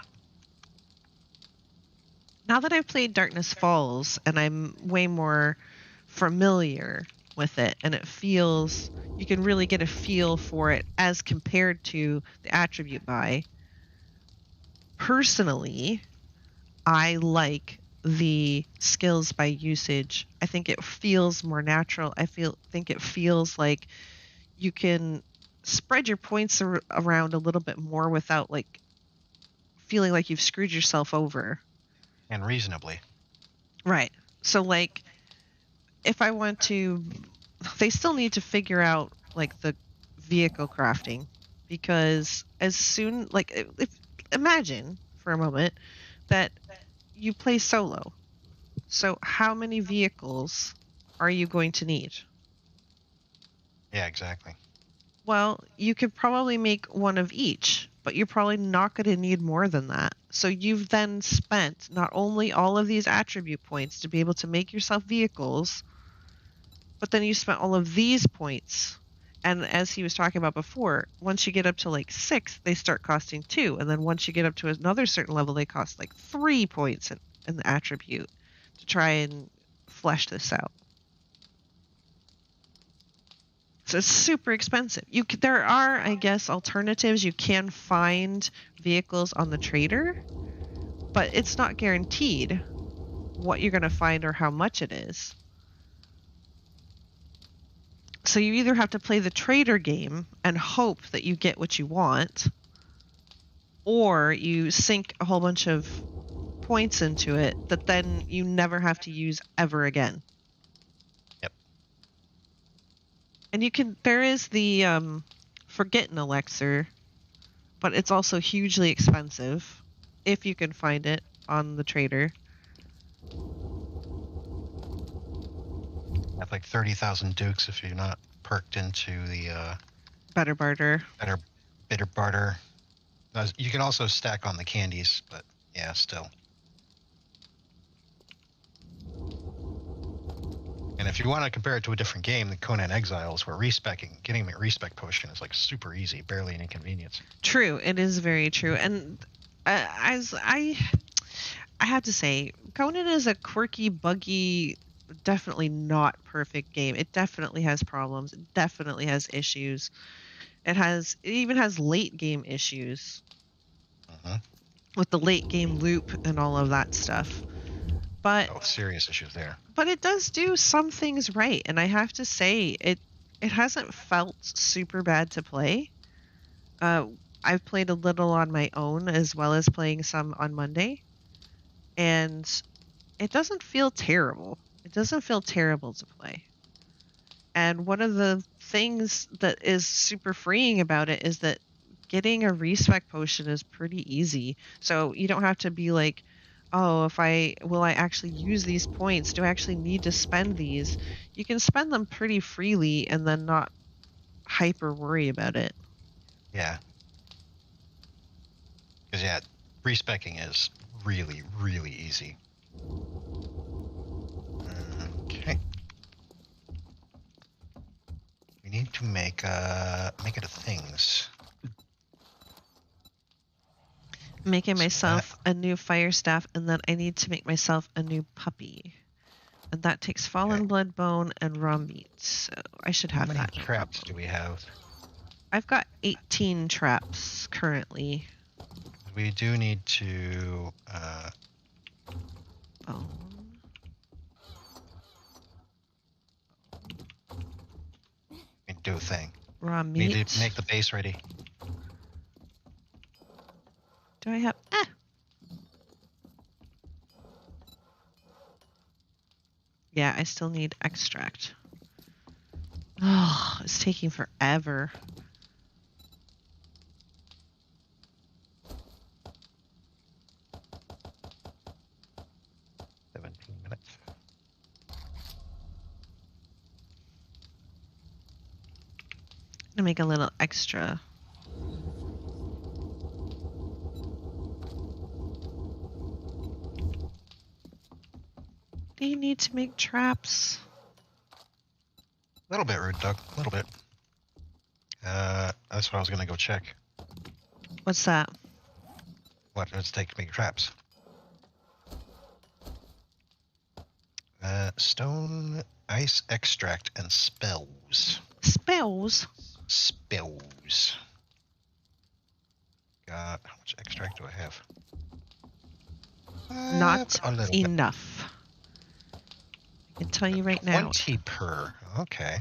now that I've played Darkness Falls and I'm way more familiar with it, and you can really get a feel for it as compared to the attribute buy. Personally, I like the skills by usage. I think it feels more natural. Think it feels like you can spread your points around a little bit more without like feeling like you've screwed yourself over. And reasonably. Right. So like if I want to, they still need to figure out like the vehicle crafting, because as soon, like if imagine for a moment that you play solo. So how many vehicles are you going to need? Yeah, exactly. Well, you could probably make one of each, but you're probably not going to need more than that. So you've then spent not only all of these attribute points to be able to make yourself vehicles, but then you spent all of these points. And as he was talking about before, once you get up to like 6, they start costing 2. And then once you get up to another certain level, they cost like 3 points in the attribute to try and flesh this out. So it's super expensive. There are, I guess, alternatives. You can find vehicles on the trader, but it's not guaranteed what you're going to find or how much it is. So you either have to play the trader game and hope that you get what you want, or you sink a whole bunch of points into it that then you never have to use ever again. Yep. And there is the Forget an Elixir, but it's also hugely expensive if you can find it on the trader. Have like 30,000 dukes if you're not perked into the Better barter. bitter barter. You can also stack on the candies, but yeah, still. And if you want to compare it to a different game, the Conan Exiles, where getting a respec potion is like super easy, barely an inconvenience. True, it is very true. And as I have to say, Conan is a quirky, buggy, definitely not perfect game. It definitely has problems. It definitely has issues. It even has late game issues with the late game loop and all of that stuff. But serious issues there. But it does do some things right, and I have to say it hasn't felt super bad to play. I've played a little on my own as well as playing some on Monday, and it doesn't feel terrible. It doesn't feel terrible to play. And one of the things that is super freeing about it is that getting a respec potion is pretty easy. So you don't have to be like, oh, will I actually use these points? Do I actually need to spend these? You can spend them pretty freely and then not hyper worry about it. Yeah. Because yeah, respecing is really, really easy. Okay. We need to make it a things. Making myself a new fire staff, and then I need to make myself a new puppy. And that takes fallen blood bone and raw meat. So I should have that. How many traps do we have? I've got 18 traps currently. We do need to do a thing. Raw meat. Need to make the base ready. Do I have... Yeah, I still need extract. Oh, it's taking forever. To make a little extra. Do you need to make traps? A little bit, Rude Dog. A little bit. That's what I was gonna go check. What's that? What does it take to make traps? Stone, ice extract, and spells. Spells? Spells. How much extract do I have? Not a little enough. I can tell you right now. 20 per. Okay.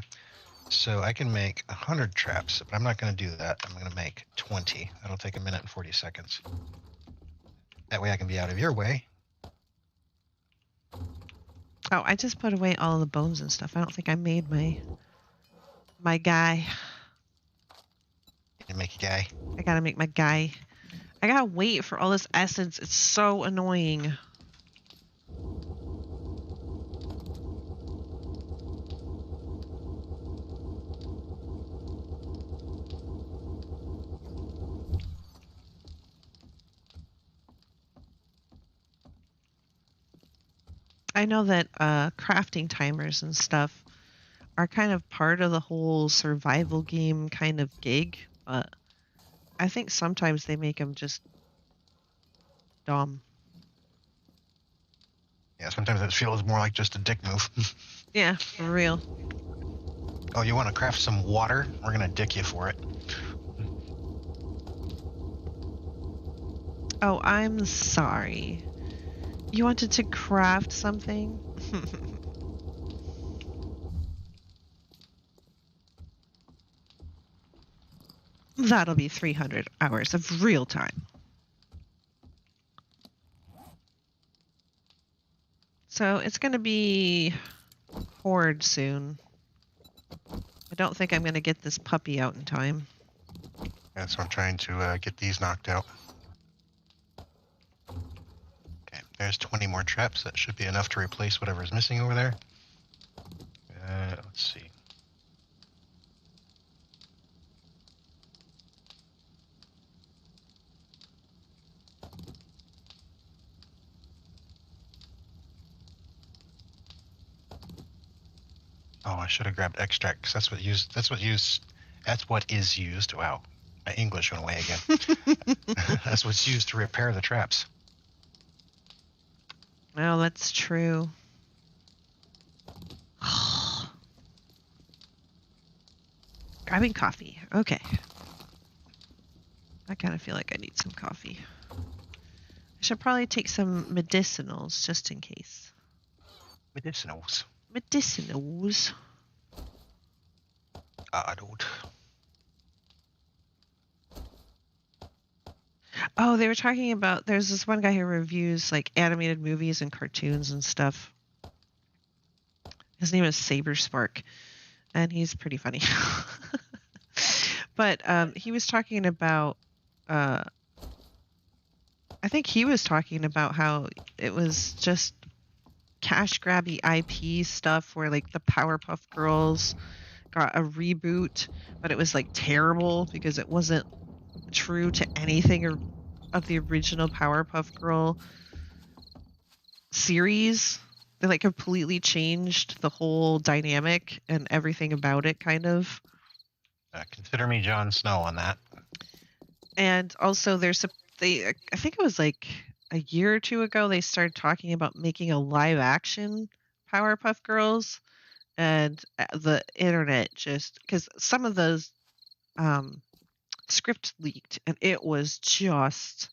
So I can make 100 traps, but I'm not going to do that. I'm going to make 20. That'll take 1 minute and 40 seconds. That way I can be out of your way. Oh, I just put away all of the bones and stuff. I don't think I made my guy. You make a guy. I gotta make my guy. I gotta wait for all this essence. It's so annoying. I know that crafting timers and stuff are kind of part of the whole survival game kind of gig, but I think sometimes they make them just dumb. Yeah, sometimes it feels more like just a dick move. Yeah, for real. Oh, you want to craft some water? We're going to dick you for it. Oh, I'm sorry. You wanted to craft something? That'll be 300 hours of real time. So it's going to be Horde soon. I don't think I'm going to get this puppy out in time. Yeah, so I'm trying to get these knocked out. Okay, there's 20 more traps. That should be enough to replace whatever's missing over there. Let's see. Oh, I should have grabbed extract because that's what is used. Wow, my English went away again. That's what's used to repair the traps. Well, that's true. Grabbing coffee. Okay. I kind of feel like I need some coffee. I should probably take some medicinals just in case. Medicinals. Medicinals. Dude. Oh, they were talking about, there's this one guy who reviews like animated movies and cartoons and stuff. His name is Saberspark, and he's pretty funny. But he was talking about, I think he was talking about how it was just cash grabby IP stuff where like the Powerpuff Girls got a reboot, but it was like terrible because it wasn't true to anything of the original Powerpuff Girl series. They like completely changed the whole dynamic and everything about it, kind of. Consider me Jon Snow on that. And also I think it was like a year or two ago, they started talking about making a live action Powerpuff Girls, and the internet just, because some of those script leaked, and it was just,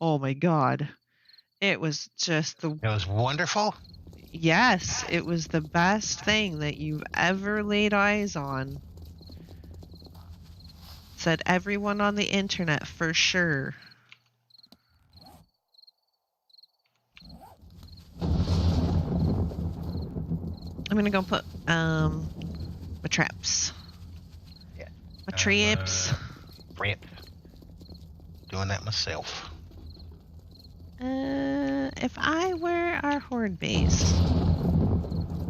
oh my god, it was just It was wonderful. Yes, it was the best thing that you've ever laid eyes on. Said everyone on the internet for sure. I'm gonna go put my traps. Yeah. My traps. Brant. Doing that myself. If I were our horde base.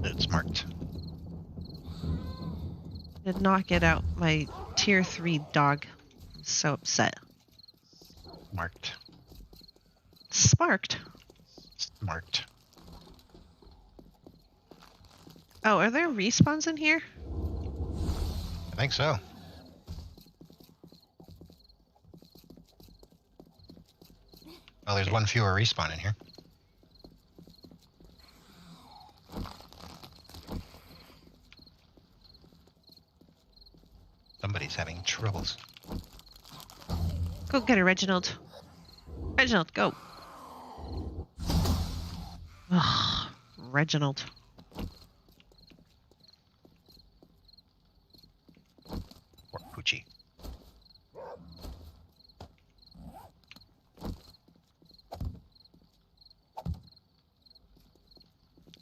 It's marked. Did not get out my tier 3 dog. I'm so upset. Marked. Sparked. Marked. Oh, are there respawns in here? I think so. Well, there's one fewer respawn in here. Somebody's having troubles. Go get her, Reginald. Reginald, go. Ugh, Reginald. Or Poochie.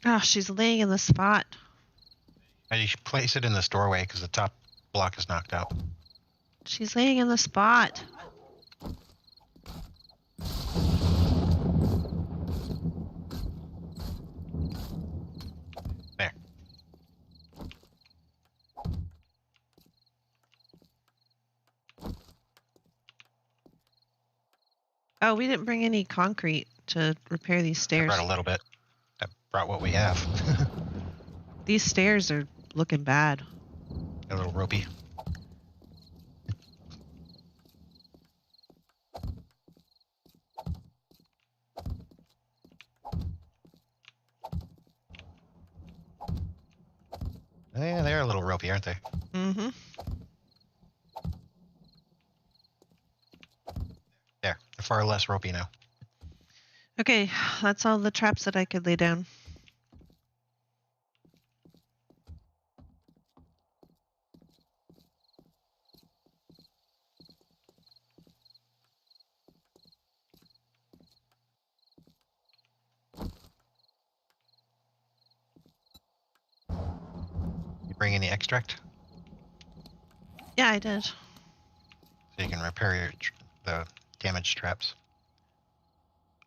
Oh, she's laying in the spot. You should place it in this doorway because the top block is knocked out. She's laying in the spot. There. Oh, we didn't bring any concrete to repair these I stairs. brought a little bit. I brought what we have. These stairs are looking bad. A little ropey. Yeah, they're a little ropey, aren't they? Mm-hmm. There, they're far less ropey now. Okay, that's all the traps that I could lay down. You bring in the extract Yeah, I did. so you can repair the damaged traps.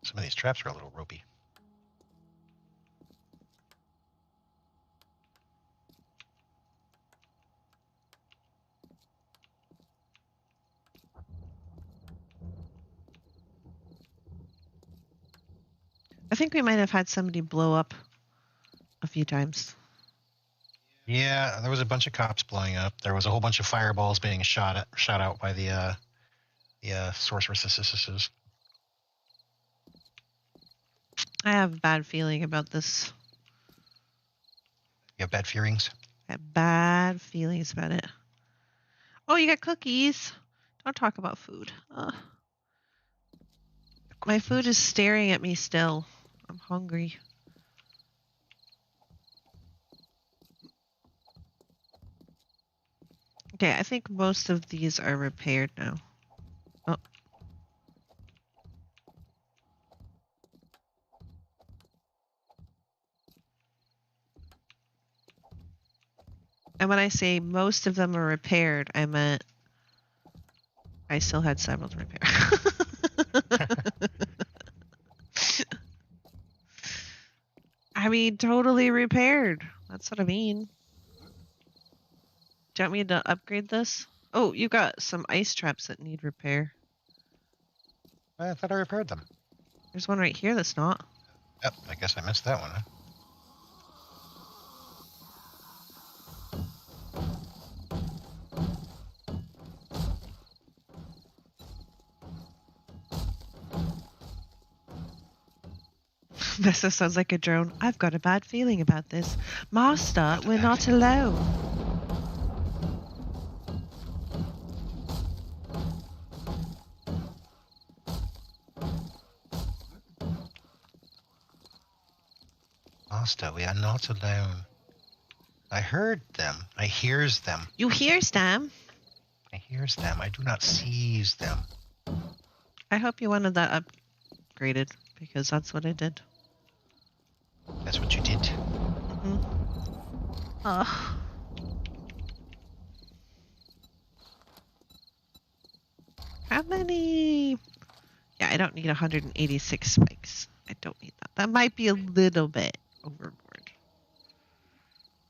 Some of these traps are a little ropey. I think we might have had somebody blow up a few times. Yeah, there was a bunch of cops blowing up. There was a whole bunch of fireballs being shot out by the sorceresses. I have a bad feeling about this. You have bad feelings? I have bad feelings about it. Oh, you got cookies. Don't talk about food. My food is staring at me still. I'm hungry. Okay, I think most of these are repaired now. Oh. And when I say most of them are repaired, I meant I still had several to repair. I mean, totally repaired. That's what I mean. Do you want me to upgrade this? Oh, you got some ice traps that need repair. I thought I repaired them. There's one right here that's not. Yep, I guess I missed that one, huh? This sounds like a drone. I've got a bad feeling about this. Master, we're not alone. Master, we are not alone. I heard them. I hears them. You hears them? I hears them. I do not sees them. I hope you wanted that upgraded, because that's what I did. That's what you did. Mm-hmm. Ugh. How many? Yeah, I don't need 186 spikes. I don't need that. That might be a little bit overboard.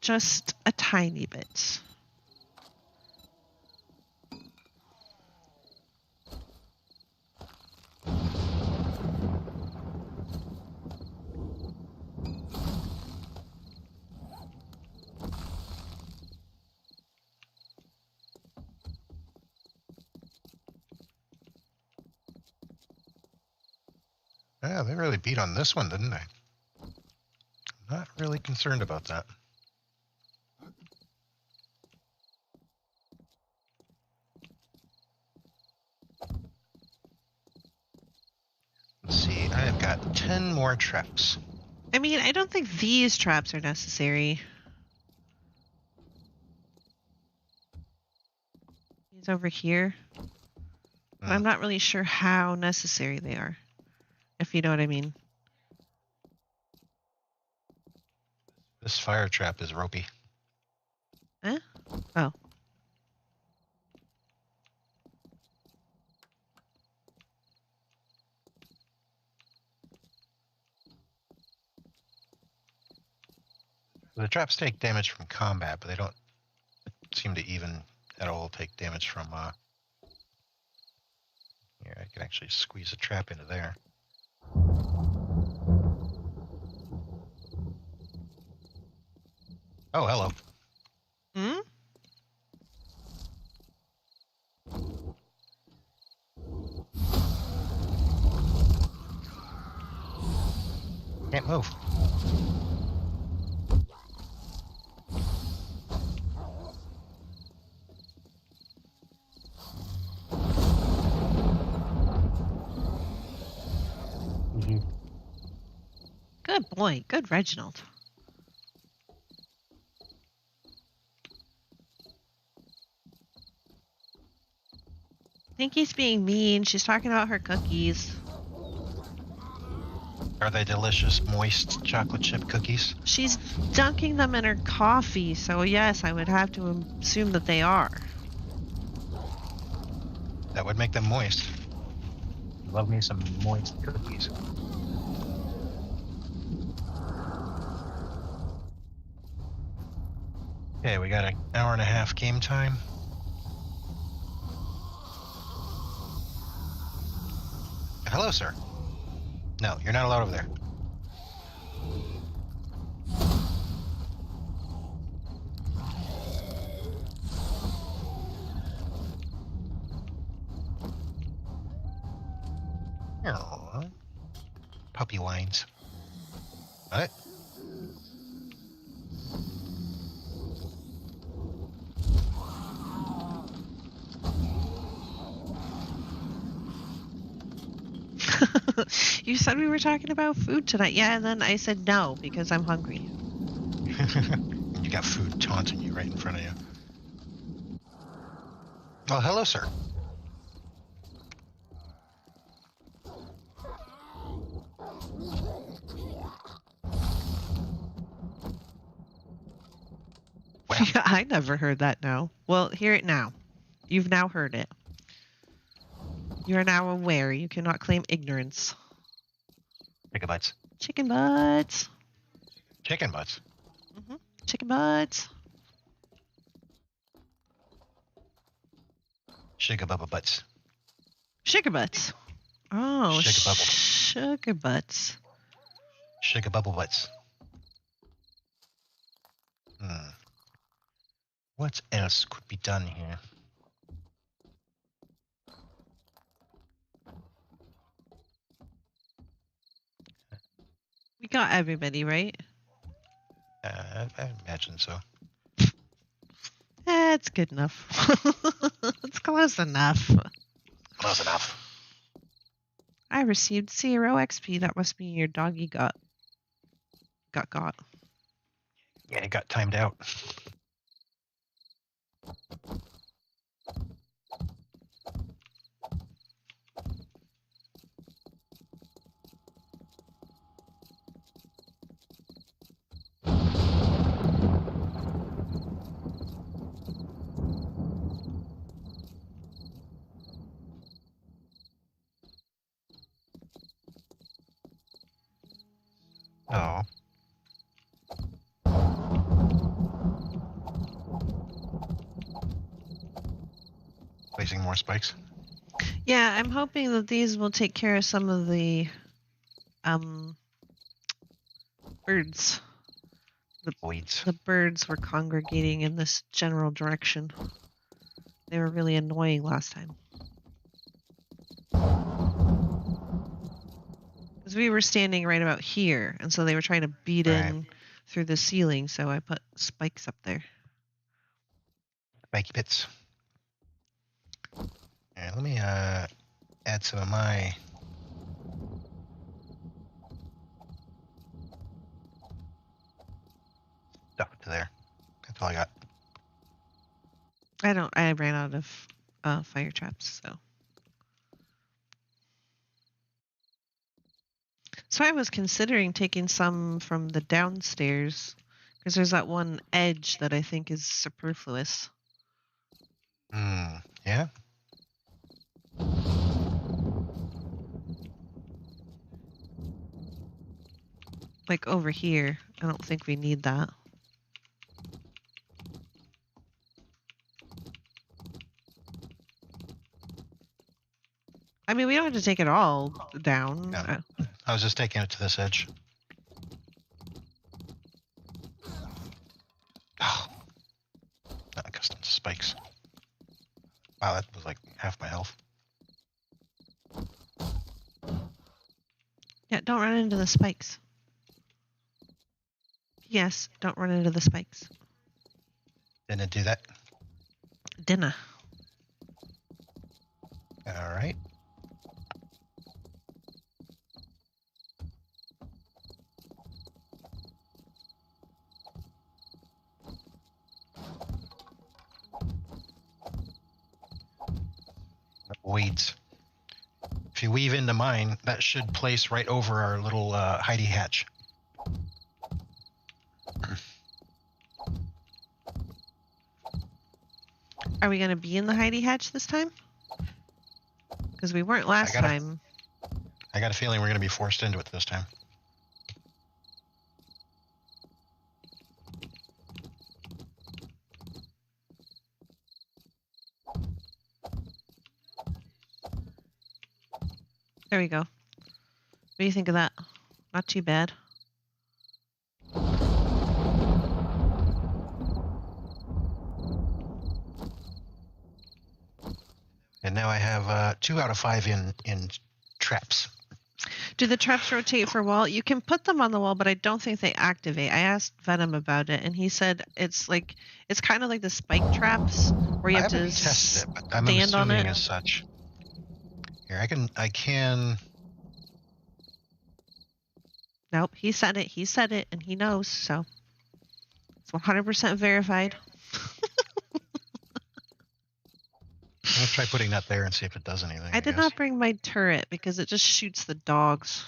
Just a tiny bit. Yeah, they really beat on this one, didn't they? Not really concerned about that. Let's see, I have got 10 more traps. I mean, I don't think these traps are necessary. These over here. But I'm not really sure how necessary they are, if you know what I mean. This fire trap is ropey. Eh? Oh. The traps take damage from combat, but they don't seem to even at all take damage from... Here, I can actually squeeze a trap into there. Oh, hello. Hmm? Can't move. Good boy. Good Reginald. Pinky's being mean. She's talking about her cookies. Are they delicious, moist chocolate chip cookies? She's dunking them in her coffee, so yes, I would have to assume that they are. That would make them moist. Love me some moist cookies. Okay, we got an hour and a half game time. Hello, sir. No, you're not allowed over there. Oh, puppy whines. What? You said we were talking about food tonight. Yeah, and then I said no because I'm hungry. You got food taunting you right in front of you. Oh, hello, sir. Well, I never heard that now. Well, hear it now. You've now heard it. You are now aware. You cannot claim ignorance. chicken butts. Chicken butts. Chicken butts. Mm-hmm. Chicken butts. Sugar bubble butts. Sugar butts. Oh, Sugar bubble. sugar butts. Sugar bubble butts. What else could be done here? We got everybody, right? I imagine so. That's good enough. It's close enough. Close enough. I received 0 XP. That must mean your doggy got. Yeah, it got timed out. Oh. Placing more spikes. Yeah, I'm hoping that these will take care of some of the birds. Weeds. The birds were congregating in this general direction. They were really annoying last time. Because we were standing right about here, and so they were trying to beat in through the ceiling, so I put spikes up there. Spiky pits. Alright, let me add some of my stuff to there. That's all I got. I ran out of fire traps, so. So I was considering taking some from the downstairs, because there's that one edge that I think is superfluous. Yeah. Like over here, I don't think we need that. I mean, we don't have to take it all down. Yeah. I was just taking it to this edge. Oh. Not accustomed to spikes. Wow, that was like half my health. Yeah, don't run into the spikes. Yes, don't run into the spikes. Didn't do that. Dinner. All right. Weeds. If you weave into mine, that should place right over our little hidey hatch. Are we going to be in the hidey hatch this time? Because we weren't last time. I got a feeling we're going to be forced into it this time. There we go. What do you think of that? Not too bad. And now I have 2 out of 5 in traps. Do the traps rotate for wall? You can put them on the wall, but I don't think they activate. I asked Venom about it, and he said it's kind of like the spike traps where you have to tested it, but I'm stand on assuming it. as such. Here, I can. Nope, he said it. He said it, and he knows. So it's 100% verified. Let's try putting that there and see if it does anything. I did not bring my turret because it just shoots the dogs.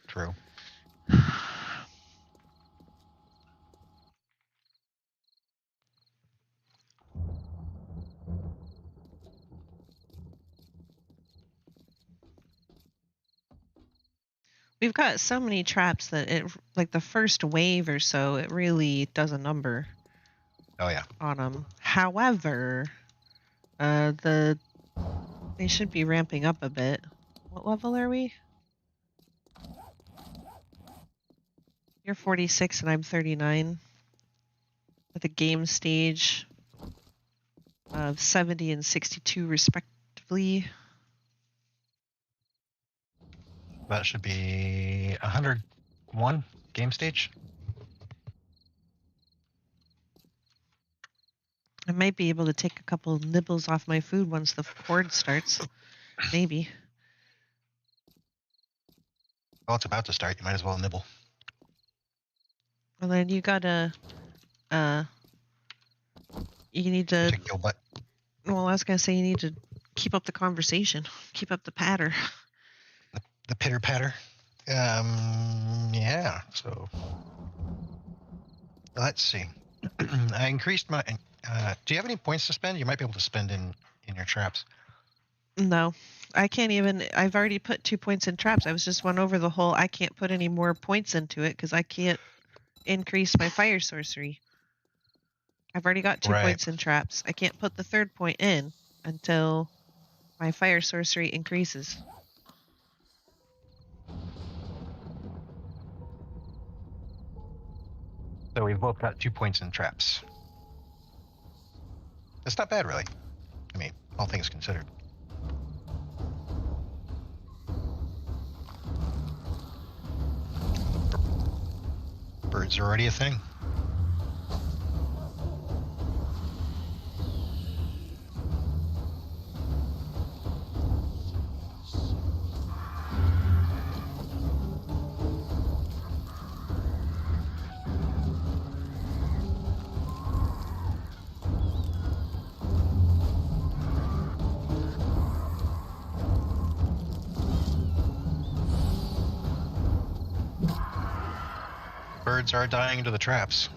True. We've got so many traps that it, like the first wave or so, it really does a number. Oh yeah. On them. However, they should be ramping up a bit. What level are we? You're 46 and I'm 39. With a game stage of 70 and 62 respectively. That should be 101 game stage. I might be able to take a couple nibbles off my food once the horde starts. Maybe. Well, it's about to start. You might as well nibble. And then you gotta, you need to. Take your butt. Well, I was gonna say you need to keep up the conversation, keep up the patter. The pitter patter. Yeah. So let's see. I increased my. Do you have any points to spend? You might be able to spend in your traps. No, I can't even. I've already put 2 points in traps. I was just went over the whole. I can't put any more points into it because I can't increase my fire sorcery. I've already got 2 Right. points in traps. I can't put the 3rd point in until my fire sorcery increases. So we've both got 2 points in traps. That's not bad, really. I mean, all things considered. Birds are already a thing. Birds are dying into the traps.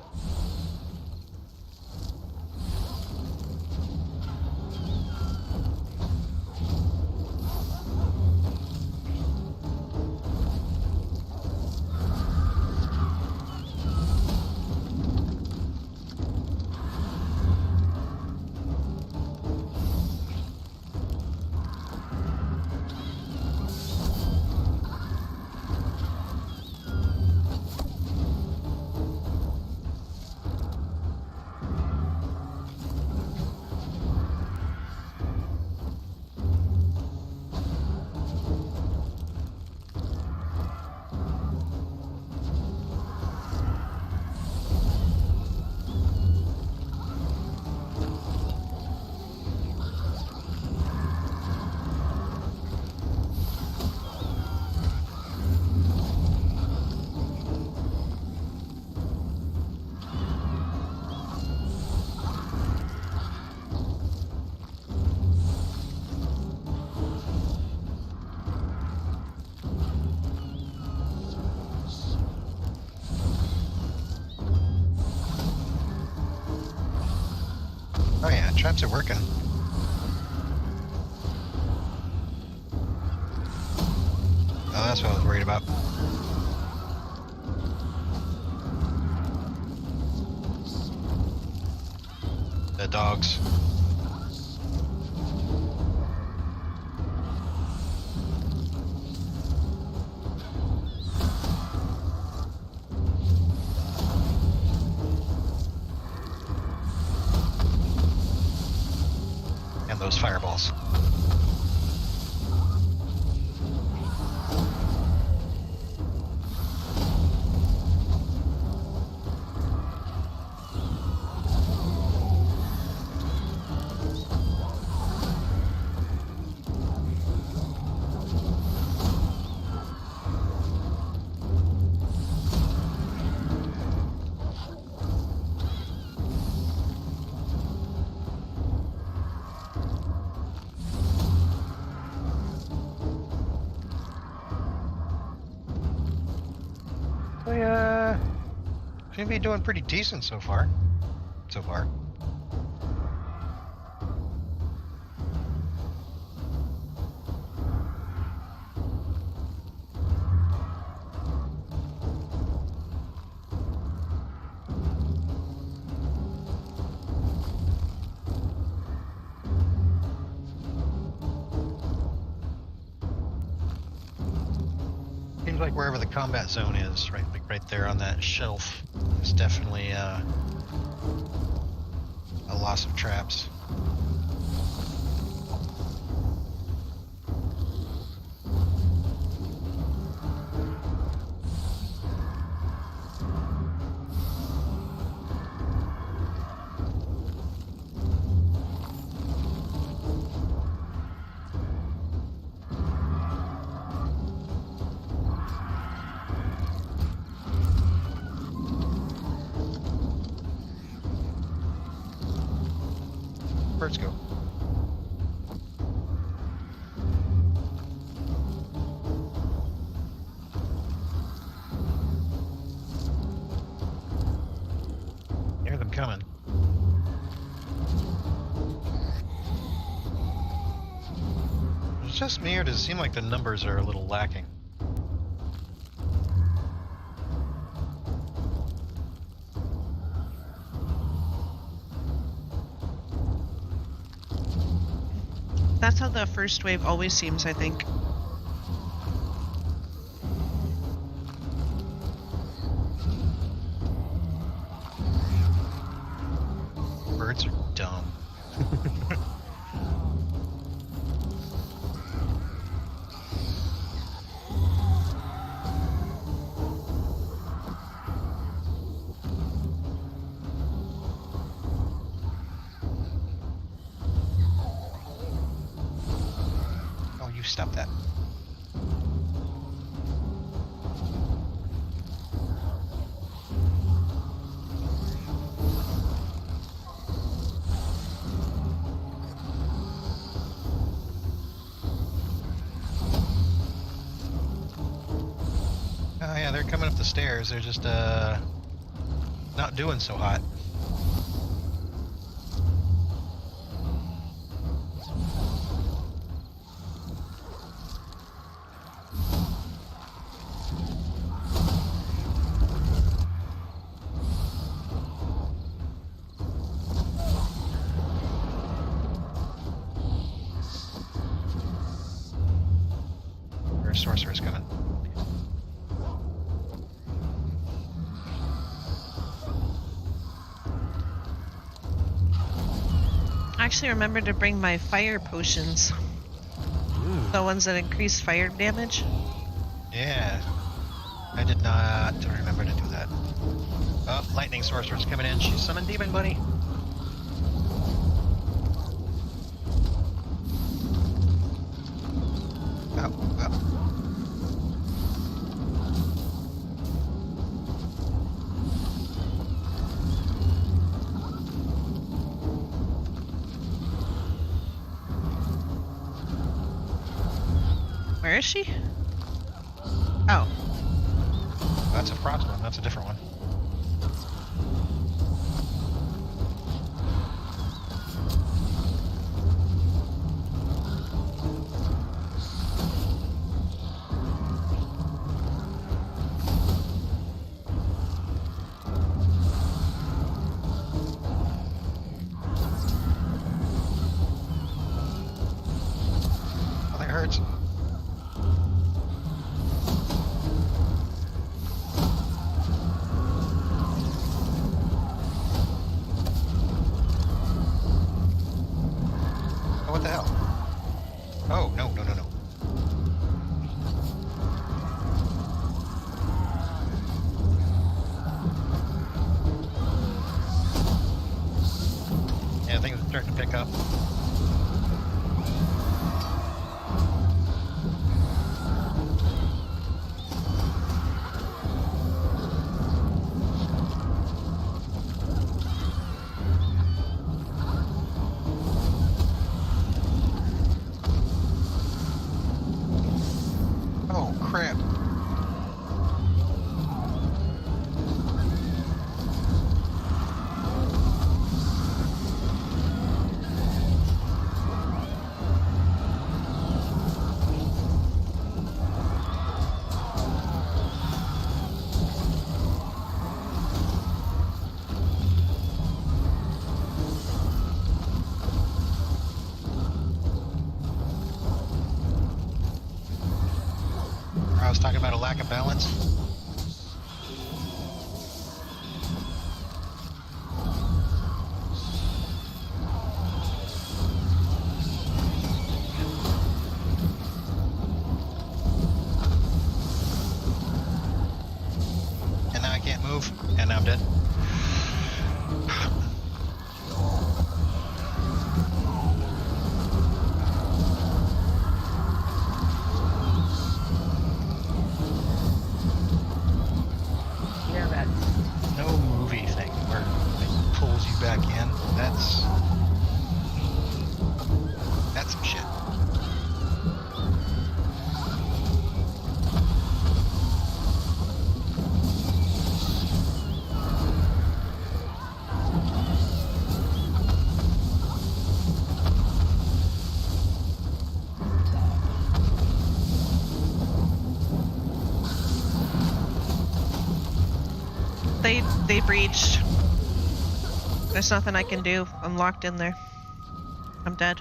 Oh yeah, traps are working. Oh, that's what I was worried about. The dogs. And those fireballs. We seem to be doing pretty decent so far. So far. Seems like wherever the combat zone is, right, like right there on that shelf, is definitely a loss of traps. Birds go. Hear them coming. just me, or does it seem like the numbers are a little lacking? That's how the first wave always seems, I think. Birds are dumb. Oh, you stop that. Oh yeah, they're coming up the stairs. They're just not doing so hot. There's sorcerers coming. I actually remembered to bring my fire potions. Ooh. The ones that increase fire damage. Yeah. I did not remember to do that. Oh, lightning sorcerer's coming in. She's summoned demon bunny. Oh, oh. Where is she? Oh. That's a frost one. That's a different one. Oh, that hurts. Oh, what the hell? Oh, no, no, no, no. Yeah, things are starting to pick up. Oh, crap. I was talking about a lack of balance. And now I can't move, and now I'm dead. They breached. There's nothing I can do. I'm locked in there. I'm dead.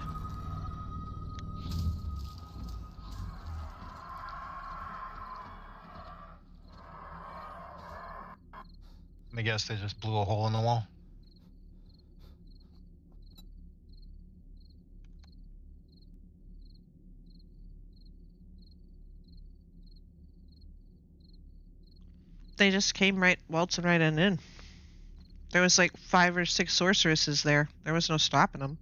I guess they just blew a hole in the wall. They just came waltzing right in. There was like 5 or 6 sorceresses there. There was no stopping them.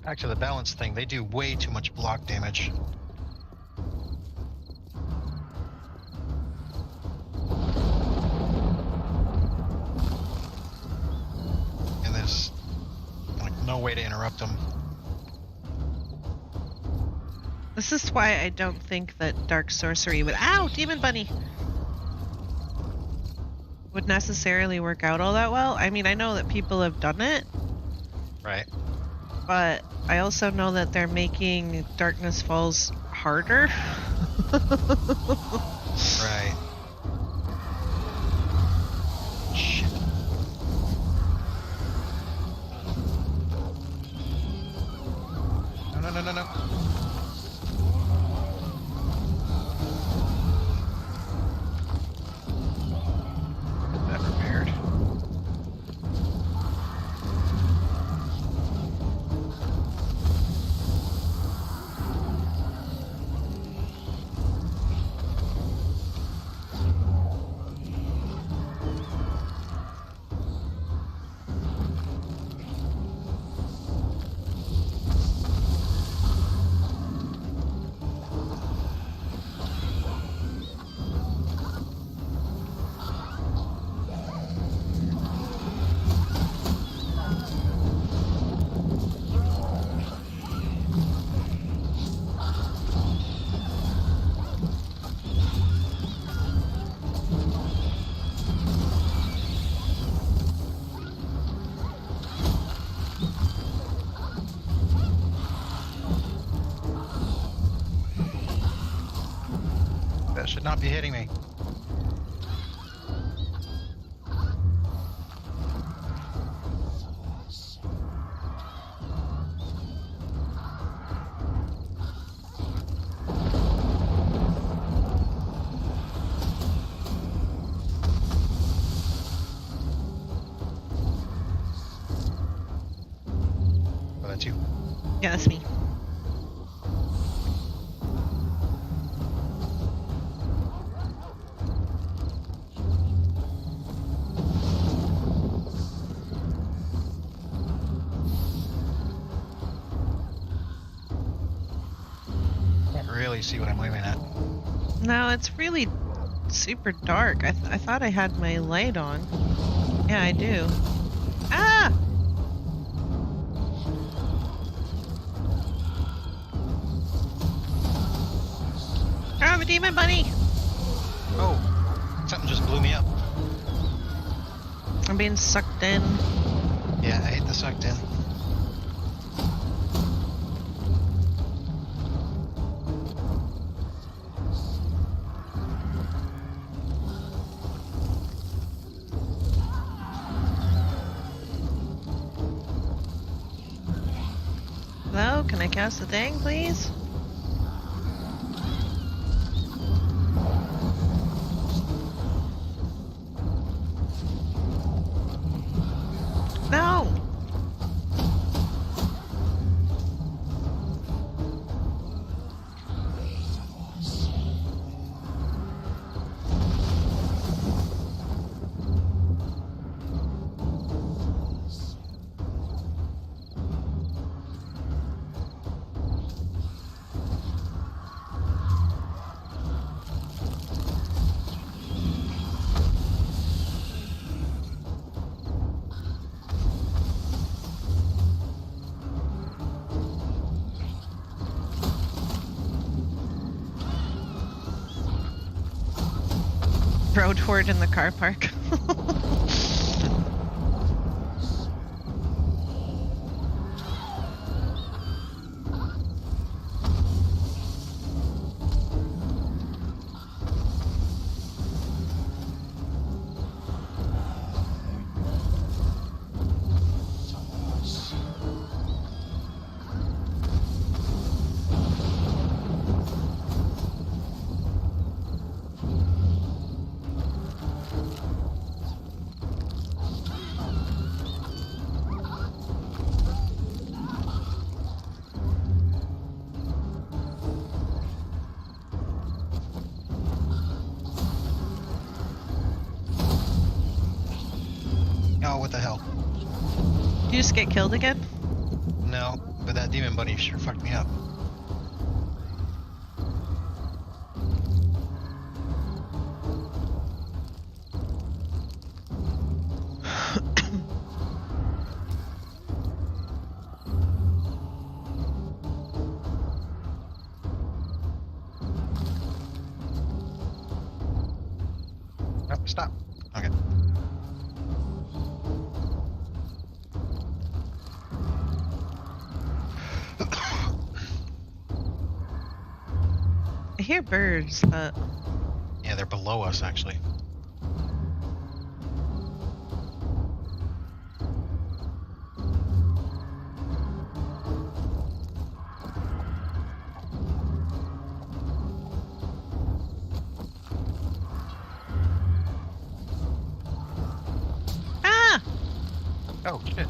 Back to the balance thing, they do way too much block damage. And there's like no way to interrupt them. This is why I don't think that dark sorcery would— ow! Demon bunny! Would necessarily work out all that well. I mean, I know that people have done it. Right. But I also know that they're making Darkness Falls harder. Right. Shit. No. Get that repaired. That should not be hitting me. Oh, that's you. Yeah, that's me. Can't really see what I'm aiming at. No, it's really super dark. I thought I had my light on. Yeah, I do. Ah! I have a demon bunny! Oh, something just blew me up. I'm being sucked in. Yeah, I hate the sucked in. Hello, can I cast the thing, please? No! road horde in the car park. Oh, what the hell? Did you just get killed again? No, but that demon bunny sure fucked me up. Oh, stop. Okay. I hear birds, but Yeah, they're below us, actually. ah! Oh, shit.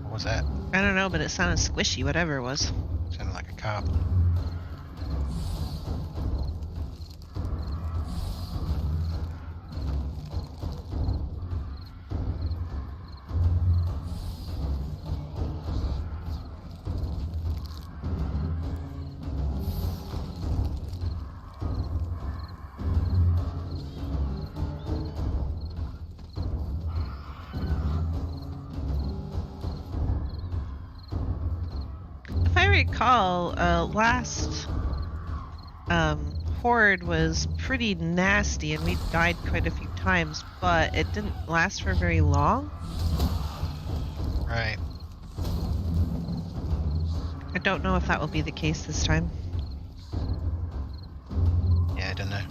What was that? I don't know, but it sounded squishy, whatever it was. Sounded like a cop. If I recall, last horde was pretty nasty, and we died quite a few times, but it didn't last for very long. Right. I don't know if that will be the case this time. Yeah, I don't know.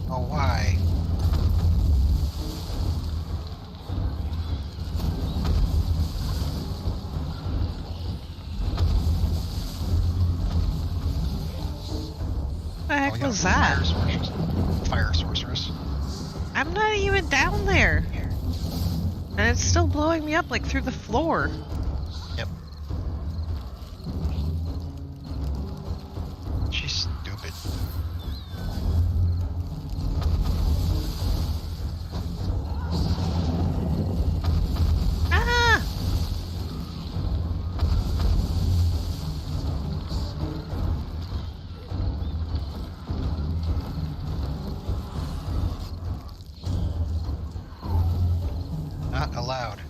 Oh, why? What the heck Oh, we got was that? Fire sorceress. I'm not even down there. And it's still blowing me up like through the floor. Yep. She's stupid. Ah! Not allowed.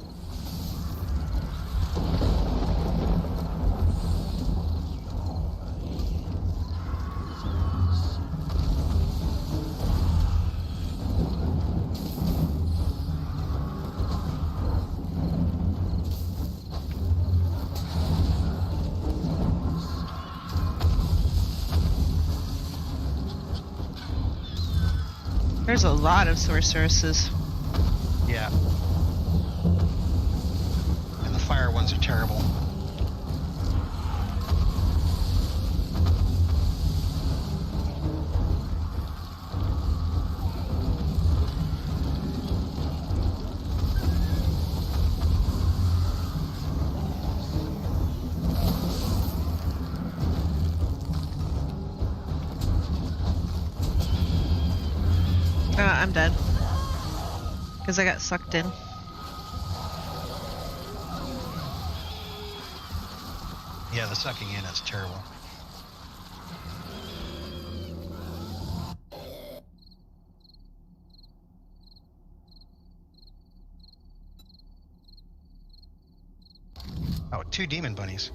There's a lot of sorceresses. Yeah. And the fire ones are terrible. I'm dead. Because I got sucked in. Yeah, the sucking in is terrible. Oh, 2 demon bunnies.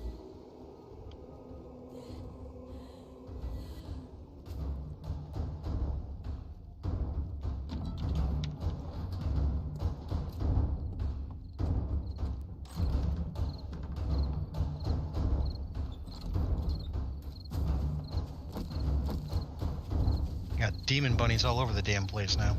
Got demon bunnies all over the damn place now.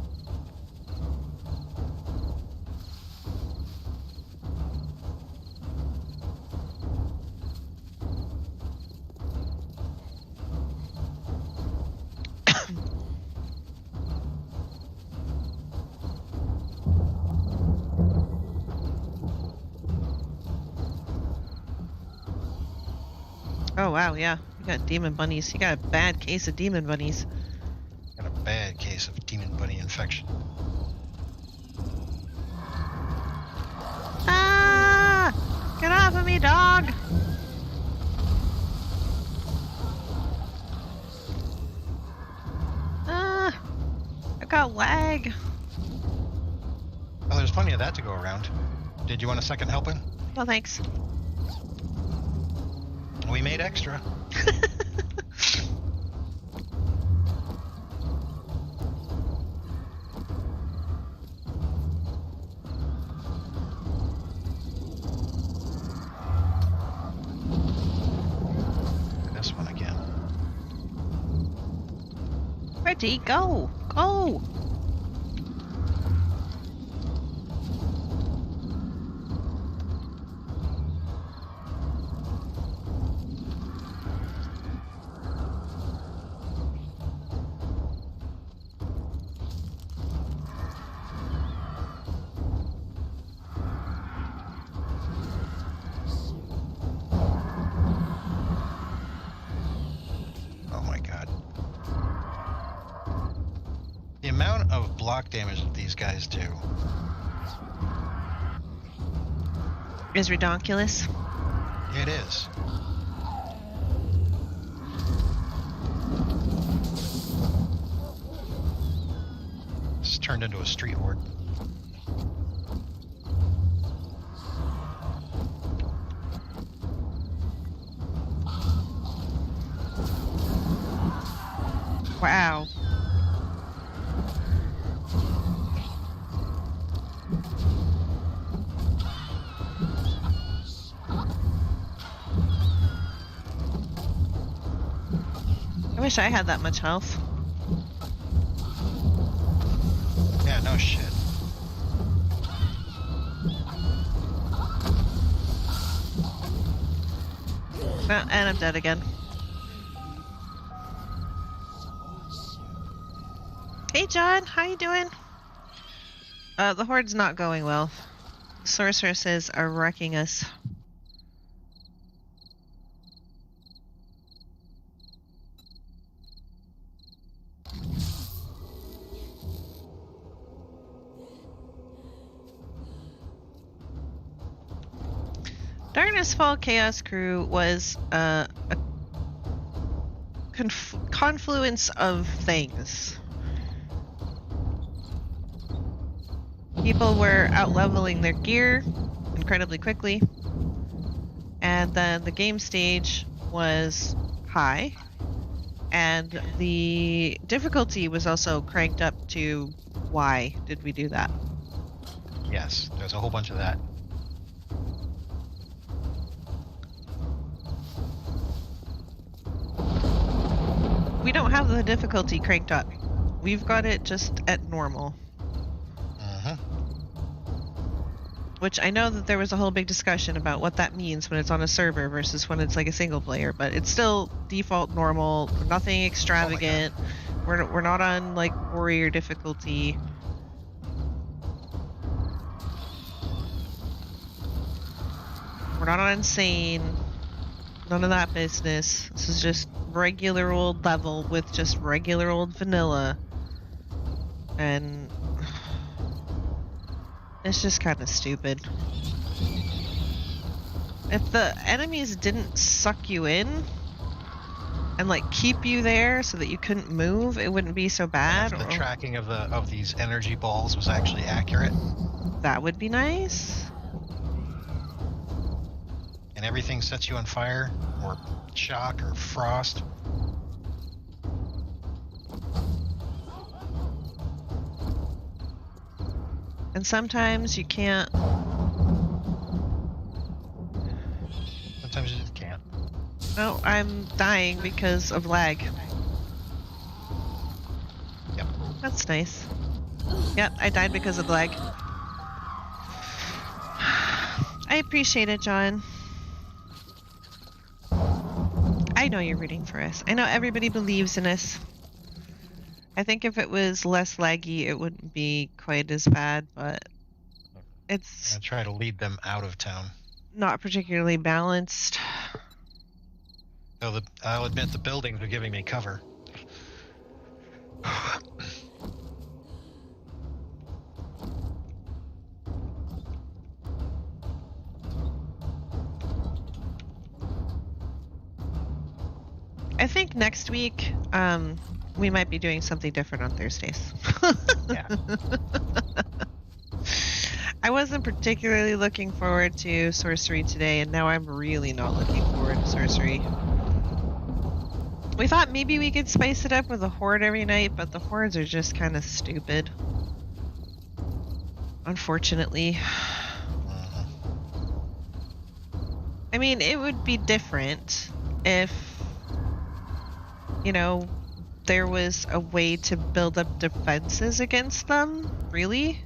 Oh wow, yeah. You got demon bunnies. You got a bad case of demon bunnies. Got a bad case of demon bunny infection. Ah! Get off of me, dog! Ah! I got lag. Well, there's plenty of that to go around. Did you want a second helping? No thanks. We made extra. This one again. Ready, go! Go! Block damage that these guys do is ridiculous. It is. It's turned into a street horde. Wow. I wish I had that much health. Yeah, no shit. Well, and I'm dead again. Hey John, how you doing? The horde's not going well. Sorceresses are wrecking us. Darkness Fall Chaos Crew was a confluence of things. People were out-leveling their gear incredibly quickly, and then the game stage was high, and the difficulty was also cranked up to why did we do that? Yes, there's a whole bunch of that. We don't have the difficulty cranked up. We've got it just at normal. Which I know that there was a whole big discussion about what that means when it's on a server versus when it's like a single player, but it's still default normal, nothing extravagant. Oh, we're not on like warrior difficulty. We're not on insane. None of that business. This is just regular old level with just regular old vanilla. And it's just kind of stupid. If the enemies didn't suck you in and like keep you there so that you couldn't move, it wouldn't be so bad. And if the tracking of these energy balls was actually accurate, that would be nice. and everything sets you on fire or shock or frost. And sometimes you can't. Sometimes you just can't. No, I'm dying because of lag. Yep. That's nice. Yep, I died because of lag. I appreciate it, John. I know you're rooting for us. I know everybody believes in us. I think if it was less laggy, it wouldn't be quite as bad, but it's I try to lead them out of town. not particularly balanced. So I'll admit the buildings are giving me cover. I think next week, we might be doing something different on Thursdays. Yeah. I wasn't particularly looking forward to Sorcery today, and now I'm really not looking forward to Sorcery. We thought maybe we could spice it up with a Horde every night, but the Hordes are just kind of stupid. Unfortunately. I mean, it would be different if, you know, there was a way to build up defenses against them, really.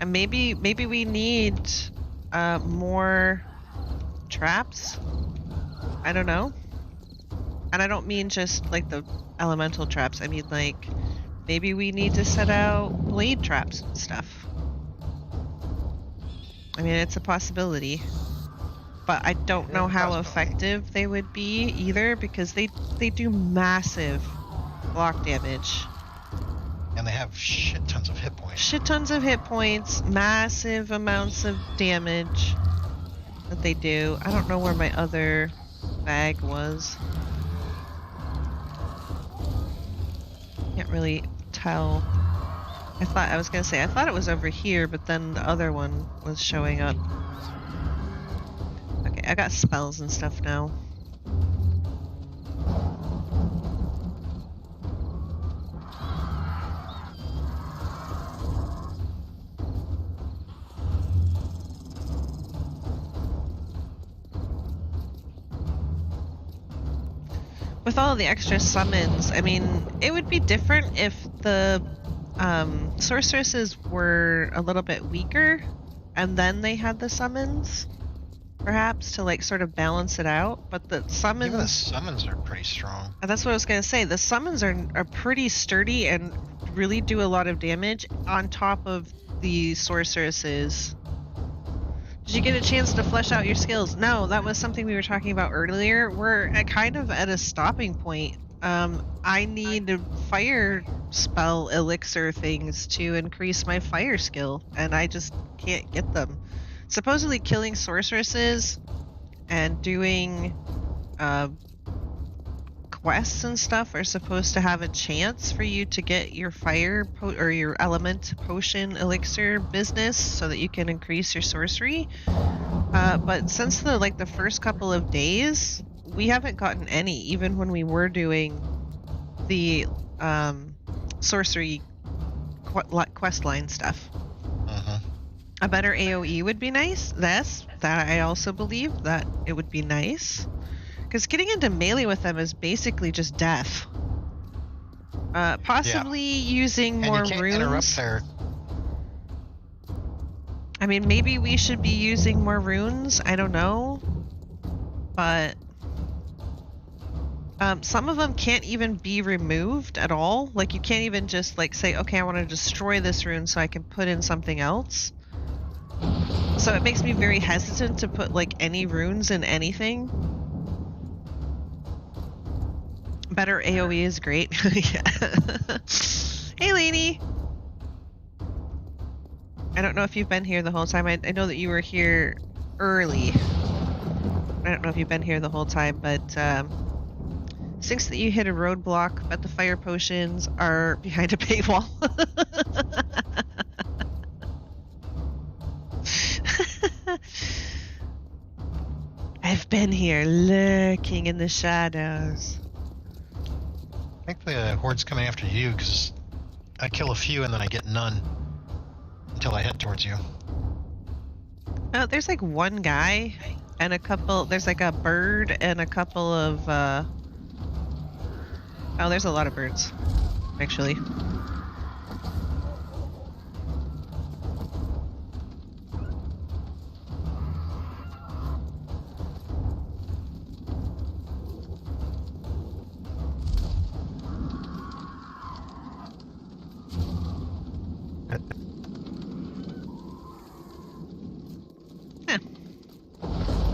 And maybe we need more traps. I don't know. And I don't mean just like the elemental traps. I mean like maybe we need to set out blade traps and stuff. I mean, it's a possibility. But I don't know how effective they would be either, because they do massive block damage. And they have shit tons of hit points. Shit tons of hit points, massive amounts of damage that they do. I don't know where my other bag was. Can't really tell. I thought it was over here, but then the other one was showing up. Okay, I got spells and stuff now. With all the extra summons, I mean, it would be different if the sorceresses were a little bit weaker and then they had the summons, perhaps, to like sort of balance it out. But the summons... Even the summons are pretty strong. That's what I was going to say. The summons are pretty sturdy and really do a lot of damage on top of the sorceresses. Did you get a chance to flesh out your skills? No, that was something we were talking about earlier. We're kind of at a stopping point. I need fire spell elixir things to increase my fire skill, and I just can't get them. Supposedly killing sorceresses and doing quests and stuff are supposed to have a chance for you to get your fire or your element potion elixir business so that you can increase your sorcery. But since the first couple of days, we haven't gotten any, even when we were doing the sorcery quest line stuff. A better AoE would be nice. That I also believe that it would be nice. Because getting into melee with them is basically just death. Possibly using more runes. Interrupt their... I mean, maybe we should be using more runes. I don't know. But some of them can't even be removed at all. Like, you can't even just like say, okay, I want to destroy this rune so I can put in something else. So it makes me very hesitant to put like any runes in anything. Better AoE is great. Hey, Lainey. I don't know if you've been here the whole time. I know that you were here early. I don't know if you've been here the whole time, but since that you hit a roadblock, but the fire potions are behind a paywall. I've been here lurking in the shadows. I think the horde's coming after you because I kill a few and then I get none until I head towards you. Oh, there's like one guy and a couple. There's like a bird and a couple of. Oh, there's a lot of birds, actually.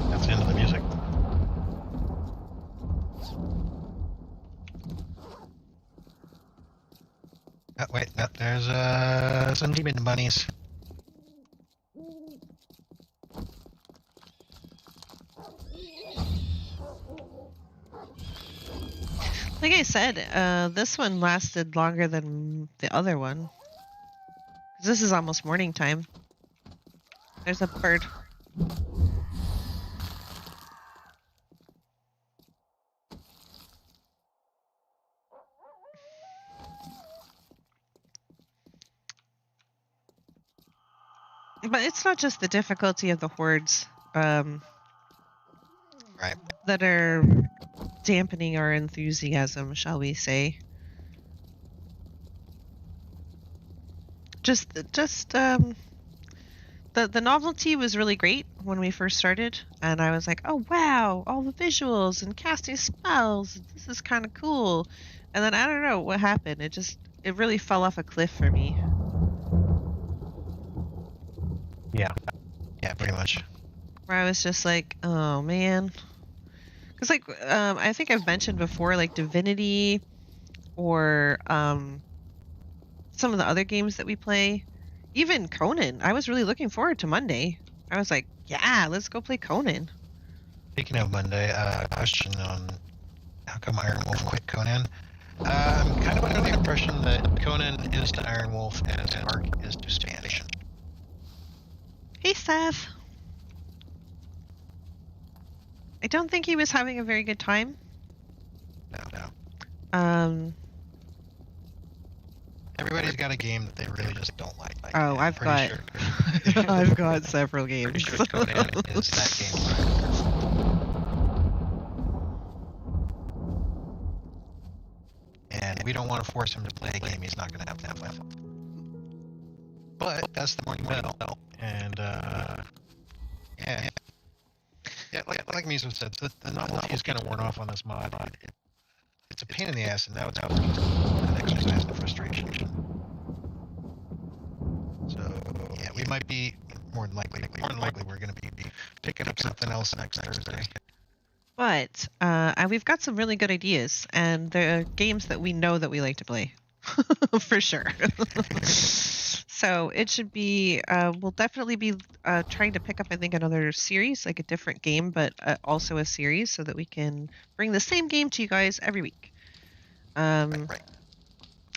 That's the end of the music. Oh, wait, no, there's some demon bunnies. Like I said, this one lasted longer than the other one. This is almost morning time. There's a bird. But it's not just the difficulty of the hordes Right. that are dampening our enthusiasm, shall we say. The novelty was really great when we first started, and I was like, oh wow, all the visuals and casting spells, this is kind of cool. And then I don't know what happened, it really fell off a cliff for me. Yeah, pretty much. Where I was just like, oh man. Because like I think I've mentioned before, like Divinity or some of the other games that we play, even Conan, I was really looking forward to Monday. I was like, yeah, let's go play Conan. Speaking of Monday, question on how come Iron Wolf quit Conan? I'm kind of under the impression that Conan is to Iron Wolf as Ark is to Spanish. Hey, Seth. I don't think he was having a very good time. No. Everybody's got a game that they really just don't like. Oh, I've got I've got several games. Pretty sure Conan is that game. And we don't want to force him to play a game he's not going to have fun with. But that's the morning metal. And yeah, like Miso said, the novelty is kind of worn off on this mod. It's a pain in the ass, and now it's an exercise in frustration. So yeah, we might be more than likely we're going to be picking up something else next Thursday. But we've got some really good ideas, and they're games that we know that we like to play, for sure. So it should be, we'll definitely be trying to pick up, I think, another series, like a different game, but also a series, so that we can bring the same game to you guys every week. Right.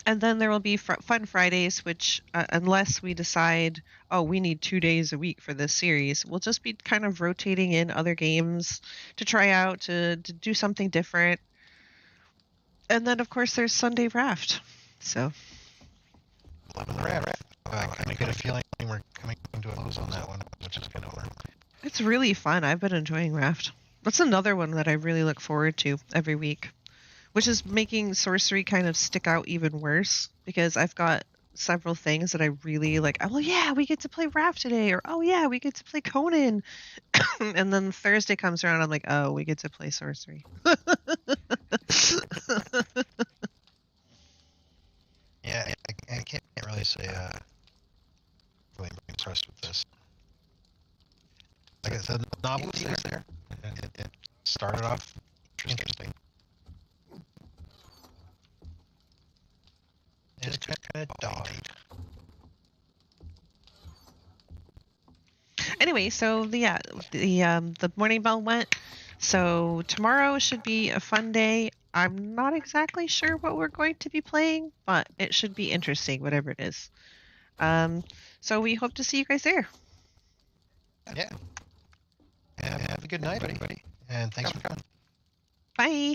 And then there will be Fun Fridays, which, unless we decide, oh, we need 2 days a week for this series, we'll just be kind of rotating in other games to try out, to do something different. And then, of course, there's Sunday Raft. So. Love the Raft. I get a feeling we're coming to a close on that one, which is kind of over. It's really fun. I've been enjoying Raft. That's another one that I really look forward to every week, which is making sorcery kind of stick out even worse, because I've got several things that I really like. Oh, well, yeah, we get to play Raft today, or oh yeah, we get to play Conan. And then Thursday comes around, I'm like, oh, we get to play sorcery. Yeah, I can't really say really impressed with this. Like I said, the novelty is there. It started off interesting. It just kind of anyway, so the morning bell went. So tomorrow should be a fun day. I'm not exactly sure what we're going to be playing, but it should be interesting, whatever it is. So we hope to see you guys there. Yeah. Have a good night, everybody. And thanks for coming. Bye.